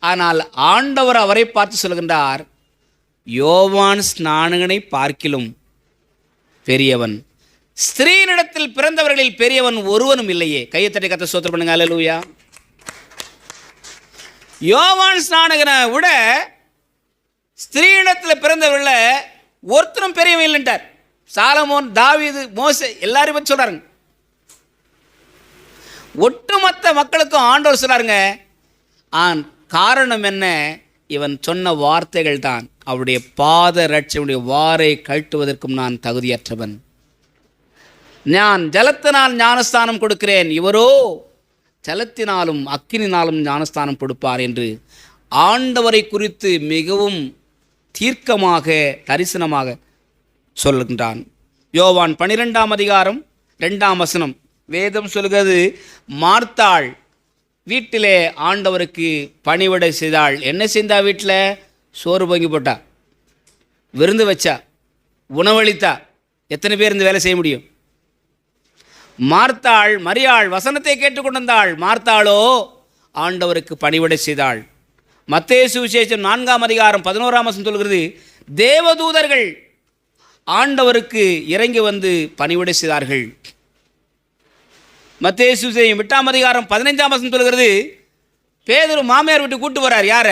ஆனால் ஆண்டவர் அவரை பார்த்து சொல்கின்றார், யோவான் ஸ்நானகனை பார்க்கிலும் பெரியவன், ஸ்திரீனிடத்தில் பிறந்தவர்களில் பெரியவன் ஒருவனும் இல்லையே. கையை தட்டி கர்த்தரை ஸ்தோத்திரம் பண்ணுங்க. அல்லேலூயா. யோவான் ஸ்நானகனை விட ஸ்திரீனிடத்தில் பிறந்தவர்களில் ஒருத்தரும் பெரியவன் இல்லைன்றார். சாலமோன், தாவீது, மோசே எல்லாரும் பற்றி சொல்றாருங்க. ஒட்டுமொத்த மக்களுக்கும் ஆண்டவர் சொல்றாருங்க. காரணம் என்ன? இவன் சொன்ன வார்த்தைகள் தான். அவருடைய பாத ரட்சையுடைய வாரை கழட்டுவதற்கும் நான் தகுதியற்றவன். நான் ஜலத்தினால் ஞானஸ்தானம் கொடுக்கிறேன், இவரோ ஜலத்தினாலும் அக்கினினாலும் ஞானஸ்தானம் கொடுப்பார் என்று ஆண்டவரை குறித்து மிகவும் தீர்க்கமாக தரிசனமாக சொல்கின்றான். யோவான் 12ஆம் அதிகாரம் 2ஆம் வசனம் வேதம் சொல்கிறது, மார்த்தாள் வீட்டிலே ஆண்டவருக்கு பணிவிடை செய்தாள். என்ன செய்தா? வீட்டில் சோறு பொங்கி போட்டா, விருந்து வச்சா, உணவளித்தா. எத்தனை பேர் இந்த வேலை செய்ய முடியும்? மார்த்தாள், மரியாள் வசனத்தை கேட்டுக்கொண்டிருந்தாள். மார்த்தாளோ ஆண்டவருக்கு பணிவிடை செய்தாள். மத்தேயு சுவிசேஷம் 4ஆம் அதிகாரம் 11ஆம் வசனம் சொல்கிறது, தேவதூதர்கள் ஆண்டவருக்கு இறங்கி வந்து பணிவிடை செய்தார்கள். மத்தேயு சுவிசேஷம் 8ஆம் அதிகாரம் 15ஆம் வசனம் சொல்கிறது, பேதுரு மாமியார் வீட்டு கூட்டு வரார். யார?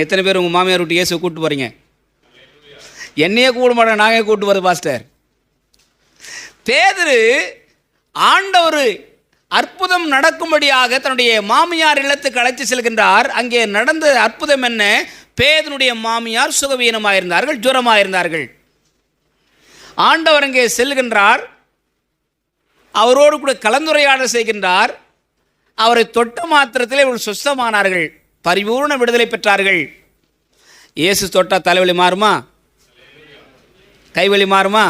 எத்தனை பேர் உங்கள் மாமியார் வீட்டு இயேசுவை கூட்டு போகிறீங்க? என்னையே கூட மாட்டேன், நாங்கள் கூட்டு போகிறது பாஸ்டர். பேதுரு ஆண்டவர் அற்புதம் நடக்கும்படியாக தன்னுடைய மாமியார் இல்லத்துக்கு அழைத்து செல்கின்றார். அங்கே நடந்த அற்புதம் என்ன? பேதுனுடைய மாமியார் சுகவீனமாயிருந்தார்கள், ஜுரமாயிருந்தார்கள். ஆண்டவர் அங்கே செல்கின்றார், அவரோடு கூட கலந்துரையாடல் செய்கின்றார். அவரை தொட்ட மாத்திரத்தில் இவர்கள் சுத்தமானார்கள், பரிபூர்ண விடுதலை பெற்றார்கள். இயேசு தொட்டா தலைவலி மாறுமா? கைவலி மாறுமா?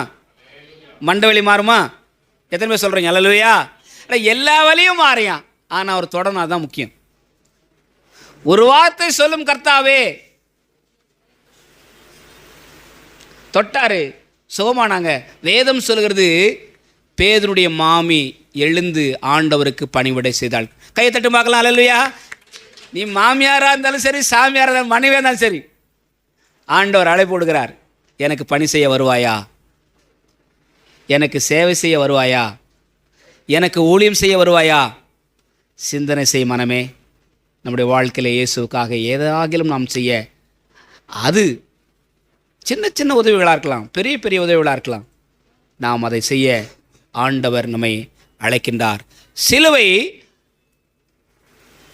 மண்டவலி மாறுமா? எத்தனை பேர் சொல்கிறீங்க அல்லேலூயா? எல்லா வலியும் மாறியான். ஆனால் அவர் தொடணும், அதுதான் முக்கியம். ஒரு வார்த்தை சொல்லும் கர்த்தாவே, தொட்டாரு, சுகமானாங்க. வேதம் சொல்கிறது, பேதுனுடைய மாமி எழுந்து ஆண்டவருக்கு பணிவிடை செய்தாள். கையை தட்டு பார்க்கலாம். அல்லேலூயா. நீ மாமியாராக இருந்தாலும் சரி, சாமியாராக இருந்தாலும், மனைவியாக இருந்தாலும் சரி, ஆண்டவர் அழைப்பு கொடுக்கிறார். எனக்கு பணி செய்ய வருவாயா? எனக்கு சேவை செய்ய வருவாயா? எனக்கு ஊழியம் செய்ய வருவாயா? சிந்தனை செய் மனமே. நம்முடைய வாழ்க்கையில் இயேசுக்காக ஏதாகிலும் நாம் செய்ய, அது சின்ன சின்ன உதவிகளாக இருக்கலாம், பெரிய பெரிய உதவிகளாக இருக்கலாம், நாம் அதை செய்ய ஆண்டவர் நம்மை அழைக்கின்றார். சிலுவை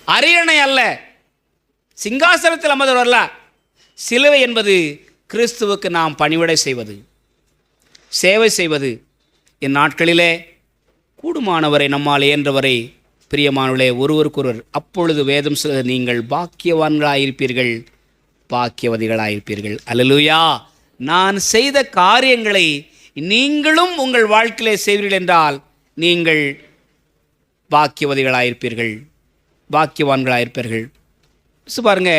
அரியணை அல்ல, சிங்காசனத்தில் அமர்ந்தவர் அல்ல. சிலுவை என்பது கிறிஸ்துவுக்கு நாம் பணிவிடை செய்வது. சேவை செய்வது. இந்நாட்களிலே கூடுமானவரை நம்மால் இயன்றவரை பிரியமானவர்களே ஒருவருக்கொருவர் அப்பொழுது வேதம் சொல்ல நீங்கள் பாக்கியவான்களாயிருப்பீர்கள், பாக்கியவதிகளாயிருப்பீர்கள். அல்லேலூயா. நான் செய்த காரியங்களை நீங்களும் உங்கள் வாழ்க்கையிலே செய்வீர்கள் என்றால் நீங்கள் பாக்கியவதிகளாயிருப்பீர்கள், பாக்கியவான்களாயிருப்பீர்கள். பாருங்க,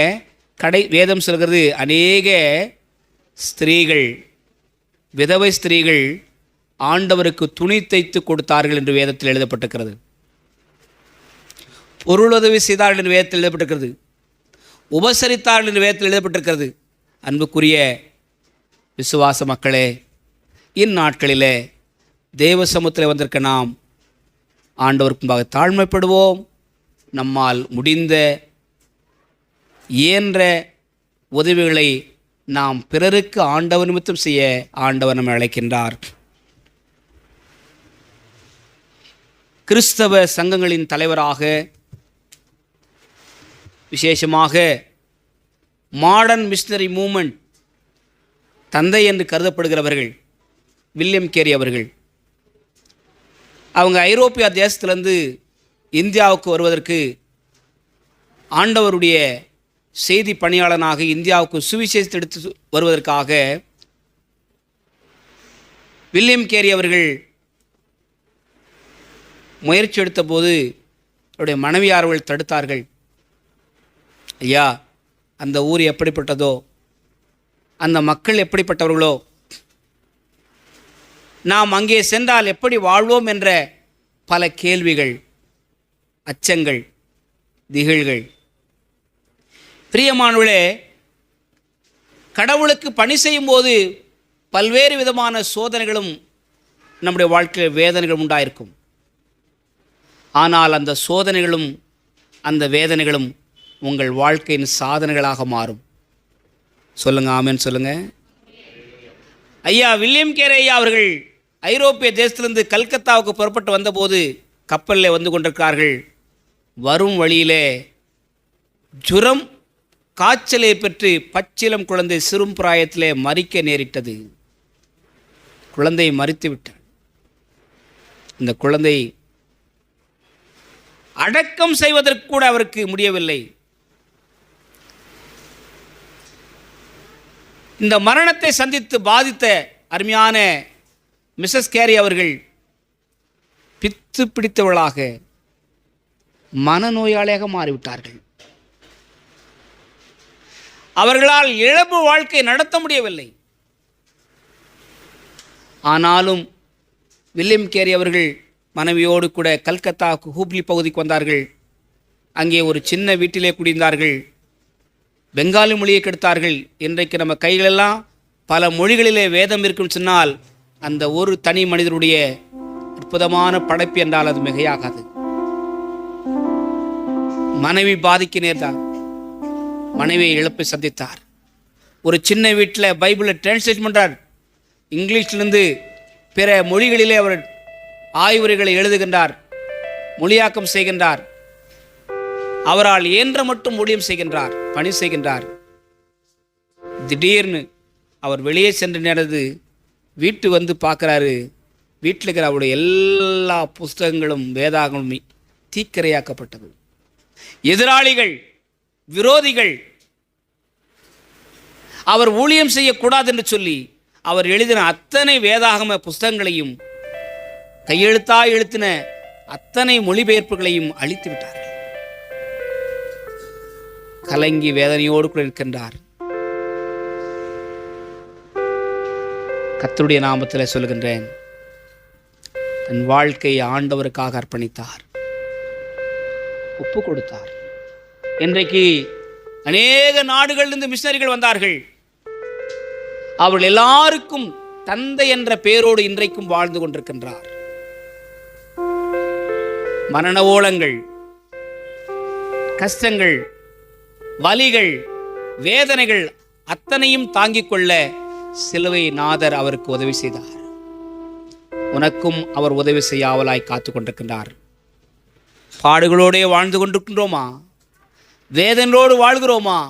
வேதம் சொல்கிறது அநேக ஸ்திரீகள், விதவை ஸ்திரீகள் ஆண்டவருக்கு துணி தைத்து கொடுத்தார்கள் என்று வேதத்தில் எழுதப்பட்டிருக்கிறது. பொருளுதவி செய்தார்கள் என்று வேதத்தில் எழுதப்பட்டிருக்கிறது. உபசரித்தார்கள் என்று வேதத்தில் எழுதப்பட்டிருக்கிறது. அன்புக்குரிய விசுவாச மக்களே, இந்நாட்களிலே தேவ சமூகத்தில் வந்திருக்க நாம் ஆண்டவருக்கு முன்பாக தாழ்மைப்படுவோம். நம்மால் முடிந்த இயன்ற உதவிகளை நாம் பிறருக்கு ஆண்டவர் நிமித்தம் செய்ய ஆண்டவர் நம்மை அழைக்கின்றார். கிறிஸ்தவ சங்கங்களின் தலைவராக, விசேஷமாக மாடர்ன் மிஷனரி மூமெண்ட் தந்தை என்று கருதப்படுகிறவர்கள் வில்லியம் கேரி அவர்கள், அவங்க ஐரோப்பிய தேசத்திலிருந்து இந்தியாவுக்கு வருவதற்கு, ஆண்டவருடைய செய்தி பணியாளனாக இந்தியாவுக்கு சுவிசேஷத்தை எடுத்து வருவதற்காக வில்லியம் கேரி அவர்கள் முயற்சி எடுத்தபோது அவருடைய மனைவியார்கள் தடுத்தார்கள். ஐயா, அந்த ஊர் எப்படிப்பட்டதோ, அந்த மக்கள் எப்படிப்பட்டவர்களோ, நாம் அங்கே சென்றால் எப்படி வாழ்வோம் என்ற பல கேள்விகள், அச்சங்கள், திகில்கள். பிரியமானவர்களே, கடவுளுக்கு பணி செய்யும் போது பல்வேறு விதமான சோதனைகளும் நம்முடைய வாழ்க்கையில் வேதனைகளும் உண்டாயிருக்கும். ஆனால் அந்த சோதனைகளும் அந்த வேதனைகளும் உங்கள் வாழ்க்கையின் சாதனைகளாக மாறும். சொல்லுங்க, ஆமென் சொல்லுங்க. ஐயா வில்லியம் கேரி ஐயா அவர்கள் ஐரோப்பிய தேசத்திலிருந்து கல்கத்தாவுக்கு புறப்பட்டு வந்தபோது கப்பலில் வந்து கொண்டிருக்கிறார்கள். வரும் வழியிலே ஜுரம், காய்ச்சலை பெற்று பச்சிலம் குழந்தை சிறும் பிராயத்திலே மரிக்க நேரிட்டது. குழந்தை மரித்து விட்டார். இந்த குழந்தை அடக்கம் செய்வதற்கு கூட அவருக்கு முடியவில்லை. இந்த மரணத்தை சந்தித்து பாதித்த அருமையான மிஸ்ஸஸ் கேரி அவர்கள் பித்து பிடித்தவளாக, மனநோயாளியாக மாறிவிட்டார்கள். அவர்களால் இயல்பு வாழ்க்கை நடத்த முடியவில்லை. ஆனாலும் வில்லியம் கேரி அவர்கள் மனைவியோடு கூட கல்கத்தாவுக்கு ஹூப்ளி பகுதிக்கு வந்தார்கள். அங்கே ஒரு சின்ன வீட்டிலே குடியிருந்தார்கள். பெங்காலி மொழியை கெடுத்தார்கள். இன்றைக்கு நம்ம கைகளெல்லாம் பல மொழிகளிலே வேதம் இருக்குன்னு சொன்னால் அந்த ஒரு தனி மனிதனுடைய அற்புதமான படைப்பு என்றால் அது மிகையாகாது. மனைவி பாதிக்க நேர்ந்தார். மனைவியை இழப்பை சந்தித்தார். ஒரு சின்ன வீட்டில் பைபிளை டிரான்ஸ்லேட் பண்ணுறார். இங்கிலீஷ்லேருந்து பிற மொழிகளிலே அவர் ஆய்வுரைகளை எழுதுகின்றார், மொழியாக்கம் செய்கின்றார். அவரால் இயன்ற மட்டும் ஊழியம் செய்கின்றார், பணி செய்கின்றார். திடீர்னு அவர் வெளியே சென்று நடந்து வீட்டு வந்து பார்க்குறாரு. வீட்டில் இருக்கிற அவருடைய எல்லா புஸ்தகங்களும் வேதாகமும் தீக்கிரையாக்கப்பட்டது. எதிராளிகள், விரோதிகள் அவர் ஊழியம் செய்யக்கூடாது என்று சொல்லி அவர் எழுதின அத்தனை வேதாகம புஸ்தகங்களையும், கையெழுத்தாய் எழுத்தின அத்தனை மொழிபெயர்ப்புகளையும் அழித்து விட்டார்கள். கலங்கி வேதனையோடு கூட இருக்கின்றார். கர்த்தருடைய நாமத்தில் சொல்கின்றேன், தன் வாழ்க்கையை ஆண்டவருக்காக அர்ப்பணித்தார், ஒப்பு கொடுத்தார். இன்றைக்கு அநேக நாடுகளிலிருந்து மிஷனரிகள் வந்தார்கள். அவர்கள் எல்லாருக்கும் தந்தை என்ற பெயரோடு இன்றைக்கும் வாழ்ந்து கொண்டிருக்கின்றார். மரண ஓலங்கள், கஷ்டங்கள், வலிகள், வேதனைகள் அத்தனையும் தாங்கிக் கொள்ள சிலுவை நாதர் அவருக்கு உதவி செய்தார். உனக்கும் அவர் உதவி செய்ய ஆவலாய் காத்து கொண்டிருக்கின்றார். பாடுகளோடே வாழ்ந்து கொண்டிருக்கின்றோமா? வேதனோடு வாழ்கிறோமா?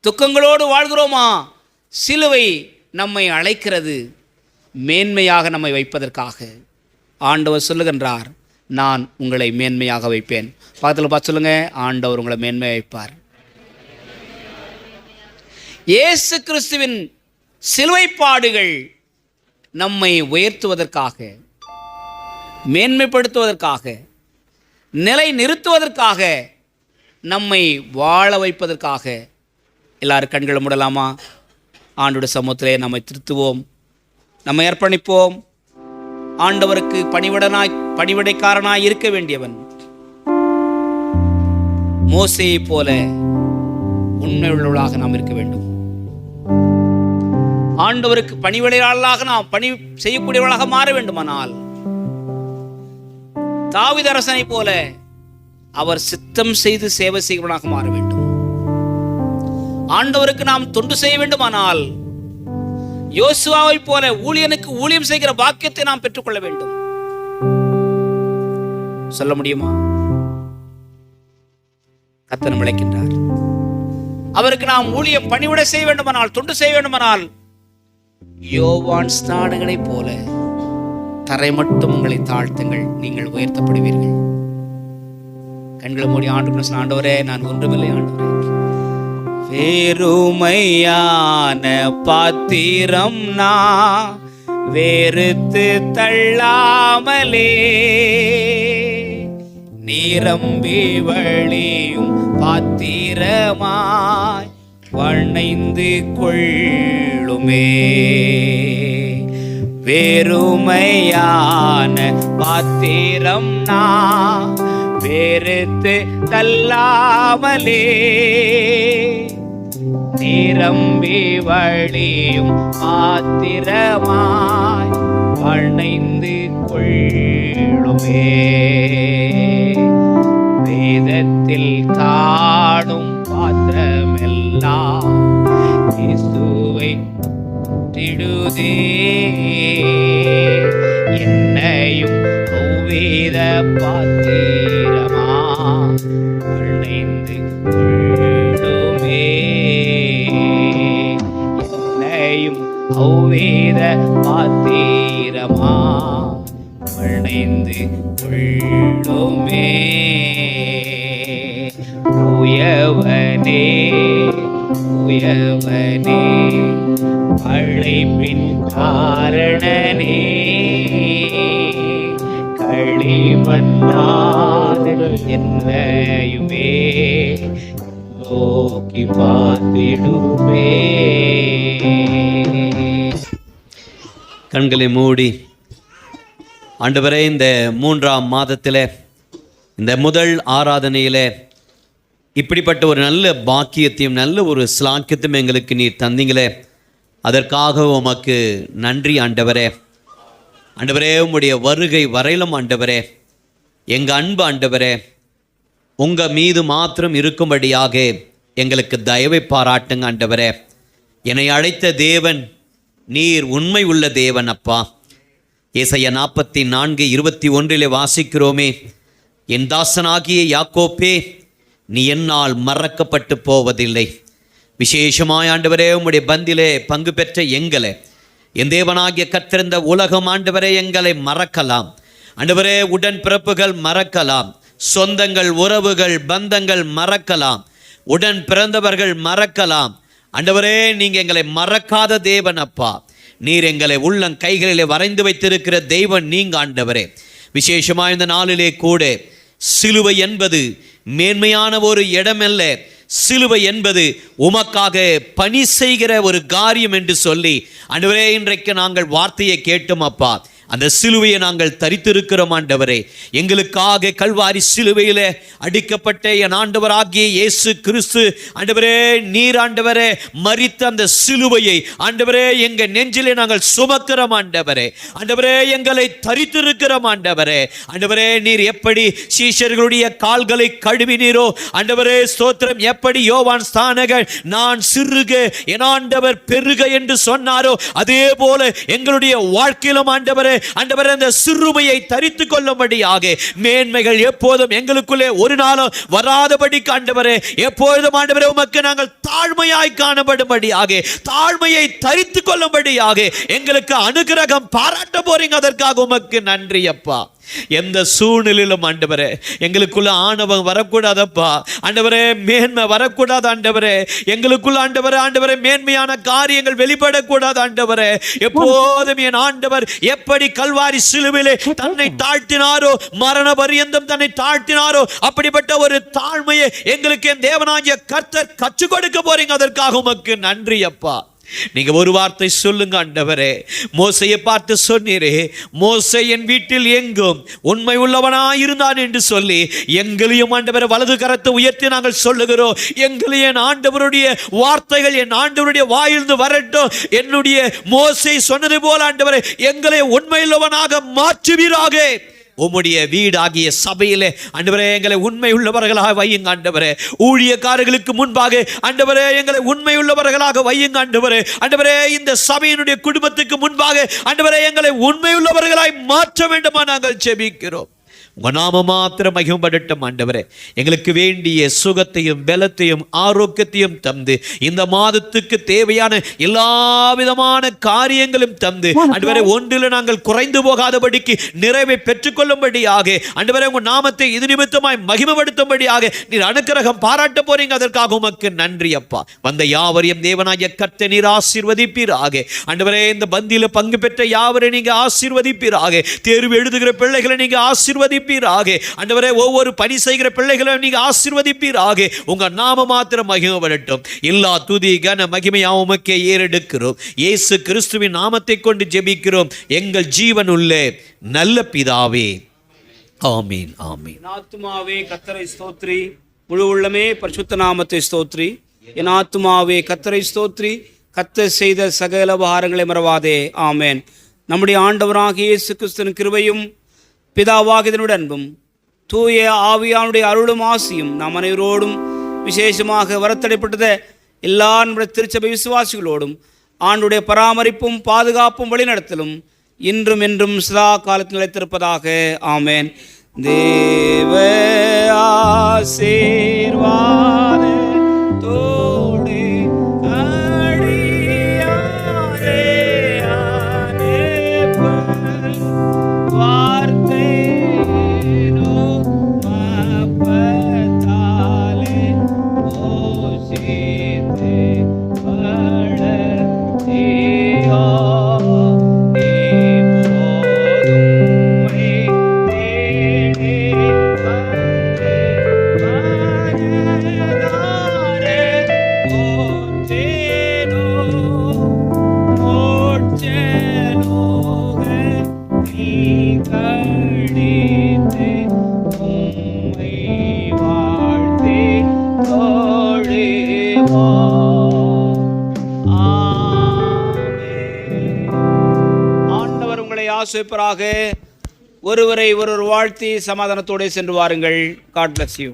துக்கங்களோடு வாழ்கிறோமா? சிலுவை நம்மை அழைக்கிறது. மேன்மையாக நம்மை வைப்பதற்காக ஆண்டவர் சொல்லுகின்றார், நான் உங்களை மேன்மையாக வைப்பேன். பக்கத்தில் பார்த்து சொல்லுங்க, ஆண்டவர் உங்களை மேன்மை வைப்பார். இயேசு கிறிஸ்துவின் சிலுவைப்பாடுகள் நம்மை உயர்த்துவதற்காக, மேன்மைப்படுத்துவதற்காக, நிலை நிறுத்துவதற்காக, நம்மை வாழ வைப்பதற்காக. எல்லாரும் கண்களை மூடலாமா? ஆண்டோட சமூகத்திலே நம்மை திருத்துவோம், நம்மை அர்ப்பணிப்போம். ஆண்டவருக்கு பணிவிடைக்காரனாய் இருக்க வேண்டியவன் மோசேயை போல உண்மையுள்ளவர்களாக நாம் இருக்க வேண்டும். ஆண்டவருக்கு பணிவிடையாளர்களாக நாம் பணி செய்யக்கூடியவர்களாக மாற வேண்டுமானால் தாவீது அரசனை போல அவர் சித்தம் செய்து சேவை செய்கிறவனாக மாற வேண்டும். ஆண்டவருக்கு நாம் தொண்டு செய்ய வேண்டுமானால் யோசுவாவை போல ஊழியனுக்கு ஊழியம் செய்கிற பாக்கியத்தை நாம் பெற்றுக்கொள்ள வேண்டும். சொல்ல முடியுமா? கர்த்தர் விளக்கின்றார். அவருக்கு நாம் ஊழியம் பணிவிடை செய்ய வேண்டுமானால், தொண்டு செய்ய வேண்டுமானால் யோவான் ஸ்நானகனை போல தரை மட்டும் உங்களை தாழ்த்துங்கள், நீங்கள் உயர்த்தப்படுவீர்கள். கண்களை மூடி ஆண்டவரே, ஆண்டவரே நான் ஒன்றுமில்லை ஆண்டவரே, வெறுமையான பாத்திரம் நான் வெறுத்து தள்ளாமலே நிரம்பி வழியும் பாத்திரமாய் வணைந்து கொள்ளுமே. வெறுமையான பாத்திரம் நான் வெறுத்து தள்ளாமலே நிரம்பி வழியும் பாத்திரமாய் வணைந்து கொள்ளுமே. வேதத்தில் காணும் பாத்திரமெல்லாம் இயேசுவை திடுதே. என்னையும் ஒவ்வேத பாத்திரமா வணைந்து கொள்ளுமே. என்னையும் ஒவ்வேத பாத்திரமா வணைந்து கொள்ளுமே. உயவனே உயவனே அழைப்பின் காரணனே களிமண்ணான என்னையுமே நோக்கி பார்த்திடுமே. கண்களை மூடி ஆண்டவரே, இந்த 3ஆம் மாதத்தில் இந்த முதல் ஆராதனையில் இப்படிப்பட்ட ஒரு நல்ல பாக்கியத்தையும் நல்ல ஒரு ஸ்லாக்கியத்தையும் எங்களுக்கு நீர் தந்தீங்களே, அதற்காக உமக்கு நன்றி ஆண்டவரே. ஆண்டவரே, உம்முடைய வருகை வரையிலும் ஆண்டவரே, எங்கள் அன்பு ஆண்டவரே, உங்கள் மீது மாத்திரம் இருக்கும்படியாக எங்களுக்கு தயவை பாராட்டுங்க ஆண்டவரே. என்னை அழைத்த தேவன் நீர் உண்மை உள்ள தேவன் அப்பா. ஏசாயா 44:21 வாசிக்கிறோமே, என் தாசனாகிய யாக்கோப்பே, நீ என்னால் மறக்கப்பட்டு போவதில்லை. விசேஷமாய் ஆண்டவரே, உம்முடைய பந்திலே பங்கு பெற்ற எங்களை, என் தேவனாகிய கர்த்தர் உலகம் ஆண்டவரே எங்களை மறக்கலாம் ஆண்டவரே. உடன் பிறப்புகள் மறக்கலாம், சொந்தங்கள் உறவுகள் பந்தங்கள் மறக்கலாம், உடன் பிறந்தவர்கள் மறக்கலாம் ஆண்டவரே. நீங்கள் எங்களை மறக்காத தேவன் அப்பா. நீர் எங்களை உள்ளம் கைகளிலே வரைந்து வைத்திருக்கிற தெய்வன் நீங்க ஆண்டவரே. விசேஷமாக இந்த நாளிலே கூட சிலுவை என்பது மேன்மையான ஒரு இடமல்ல, சிலுவை என்பது உமக்காக பணி செய்கிற ஒரு காரியம் என்று சொல்லி ஆண்டவரே, இன்றைக்கு நாங்கள் வார்த்தையை கேட்டோம் அப்பா. அந்த சிலுவையை நாங்கள் தரித்திருக்கிறோம் ஆண்டவரே. எங்களுக்காக கல்வாரி சிலுவையிலே அடிக்கப்பட்ட என் ஆண்டவராகிய இயேசு கிறிஸ்து ஆண்டவரே, நீர் ஆண்டவரே மரித்த அந்த சிலுவையை ஆண்டவரே எங்கள் நெஞ்சிலே நாங்கள் சுமக்கிறோம் ஆண்டவரே. ஆண்டவரே, எங்களை தரித்திருக்கிறோம் ஆண்டவரே. ஆண்டவரே, நீர் எப்படி சீஷர்களுடைய கால்களை கழுவினீரோ ஆண்டவரே, ஸ்தோத்திரம், எப்படி யோவான் ஸ்நானகன் நான் சிறுக என் ஆண்டவர் பெருக என்று சொன்னாரோ அதே போல எங்களுடைய வாழ்க்கையிலும் ஆண்டவரே ஆண்டவரே அந்த சிறுமையை தரித்து கொள்ளும்படியாக, மேன்மைகள் எப்போதும் எங்களுக்குள்ளே ஒரு நாளும் வராதபடிக்கு ஆண்டவரே, எப்பொழுதும் ஆண்டவரே உமக்கு நாங்கள் தாழ்மையாய் காணப்படும்படியாக, தாழ்மையை தரித்து கொள்ளும்படியாக எங்களுக்கு அனுகிரகம் பாராட்ட போறீங்க. அதற்காக உமக்கு நன்றி அப்பா. எந்த சூழ்நிலையிலும் ஆண்டவரே எங்களுக்குள்ள ஆணவம் வரக்கூடாதப்பா ஆண்டவரே, மேன்மை வரக்கூடாது ஆண்டவரே, எங்களுக்குள்ள ஆண்டவரே மேன்மையான காரியங்கள் வெளிப்படக்கூடாது ஆண்டவரே. எப்போதும் என் ஆண்டவர் எப்படி கல்வாரி சிலுவையிலே தன்னை தாழ்த்தினாரோ, மரண பரியந்தம் தன்னை தாழ்த்தினாரோ, அப்படிப்பட்ட ஒரு தாழ்மையை எங்களுக்கு என் தேவனாகிய கர்த்தர் கற்றுக் கொடுக்க போறீங்க. அதற்காக உமக்கு நன்றி அப்பா. நீங்க ஒரு வார்த்தை சொல்லுங்க ஆண்டவரே. மோசையை பார்த்து சொன்னீரே, மோசே என் வீட்டில் எங்கும் உண்மை உள்ளவனாயிருந்தான் என்று சொல்லி, எங்களையும் ஆண்டவரை வலது கரத்தை உயர்த்தி நாங்கள் சொல்லுகிறோம். எங்களையும் என் ஆண்டவருடைய வார்த்தைகள் என் ஆண்டவருடைய வாயிலிருந்து வரட்டும். என்னுடைய மோசே சொன்னது போல ஆண்டவரை எங்களை உண்மையுள்ளவனாக மாற்றுவீராக. உம்முடைய வீடாகிய சபையிலே ஆண்டவரே எங்களை உண்மை உள்ளவர்களாக வையுங்க ஆண்டவரே. ஊழியக்காரர்களுக்கு முன்பாக ஆண்டவரே எங்களை உண்மை உள்ளவர்களாக வையுங்க ஆண்டவரே. ஆண்டவரே இந்த சபையினுடைய குடும்பத்துக்கு முன்பாக ஆண்டவரே எங்களை உண்மை உள்ளவர்களாய் மாற்ற வேண்டுமா நாங்கள் ஜெபிக்கிறோம். உங்க நாம மாத்திரம் மகிமைப்படட்டும் ஆண்டவரே. எங்களுக்கு வேண்டிய சுகத்தையும் பலத்தையும் ஆரோக்கியத்தையும் தந்து, இந்த மாதத்துக்கு தேவையான எல்லா விதமான காரியங்களும் தந்து ஆண்டவரே, ஒன்றில் நாங்கள் குறைந்து போகாதபடிக்கு நிறைவை பெற்றுக்கொள்ளும்படியாக ஆண்டவரே உங்க நாமத்தை இது நிமித்தமாய் மகிமைப்படுத்தும்படியாக நீர் அனுக்கிரகம் பாராட்ட போறீங்க. அதற்காக உமக்கு நன்றி அப்பா. வந்த யாவரையும் தேவனாகிய கர்த்தர் நீர் ஆசீர்வதிப்பீராக ஆண்டவரே. இந்த பந்தியில பங்கு பெற்ற யாவரை நீங்க ஆசீர்வதிப்பீராக. தேர்வு எழுதுகிற பிள்ளைகளை நீங்க ஆசீர்வதிப்பீராக ஆண்டவரே. ஒவ்வொரு பணி செய்கிற பிள்ளைகளை நீங்க ஆசீர்வதிப்பீராக. உங்க நாம மாத்திரம் மகிமைப்படட்டும். எல்லா துதி கன மகிமையாவும் உமக்கே ஏறெடுக்கிறோம். இயேசு கிறிஸ்துவின் நாமத்தை கொண்டு ஜெபிக்கிறோம் எங்கள் ஜீவனுள்ள நல்ல பிதாவே, ஆமீன் ஆமீன். என் ஆத்துமாவே கர்த்தரை ஸ்தோத்ரி, முழு உள்ளமே பரிசுத்த நாமத்தை ஸ்தோத்ரி. என் ஆத்துமாவே கர்த்தரை ஸ்தோத்ரி, கர்த்தர் செய்த சகல உபகாரங்களை மறவாதே. ஆமேன். நம்முடைய ஆண்டவராகிய இயேசு கிறிஸ்துவின் கிருபையும் பிதாவாகியதனுடைய அன்பும் தூய ஆவியானுடைய அருளும் ஆசியும் நாம் அனைவரோடும் விசேஷமாக வரத்தடைப்பட்டத எல்லா நம்முடைய திருச்சபை விசுவாசிகளோடும் ஆண்டுடைய பராமரிப்பும் பாதுகாப்பும் வழிநடத்தலும் இன்றும் என்றும் சதா காலத்தில் நிலைத்திருப்பதாக. ஆமேன். தேவ ஆசீர்வாதத்தோடு அடியாரே அனுப்ப வார்த்தையினோ மப்பத்தாலே ஓசித்து வளர்த்தியோ ஆசிர்வதிப்பாராக. ஒருவரை ஒருவர் வாழ்த்தி சமாதானத்தோடு சென்று வாருங்கள். God bless you.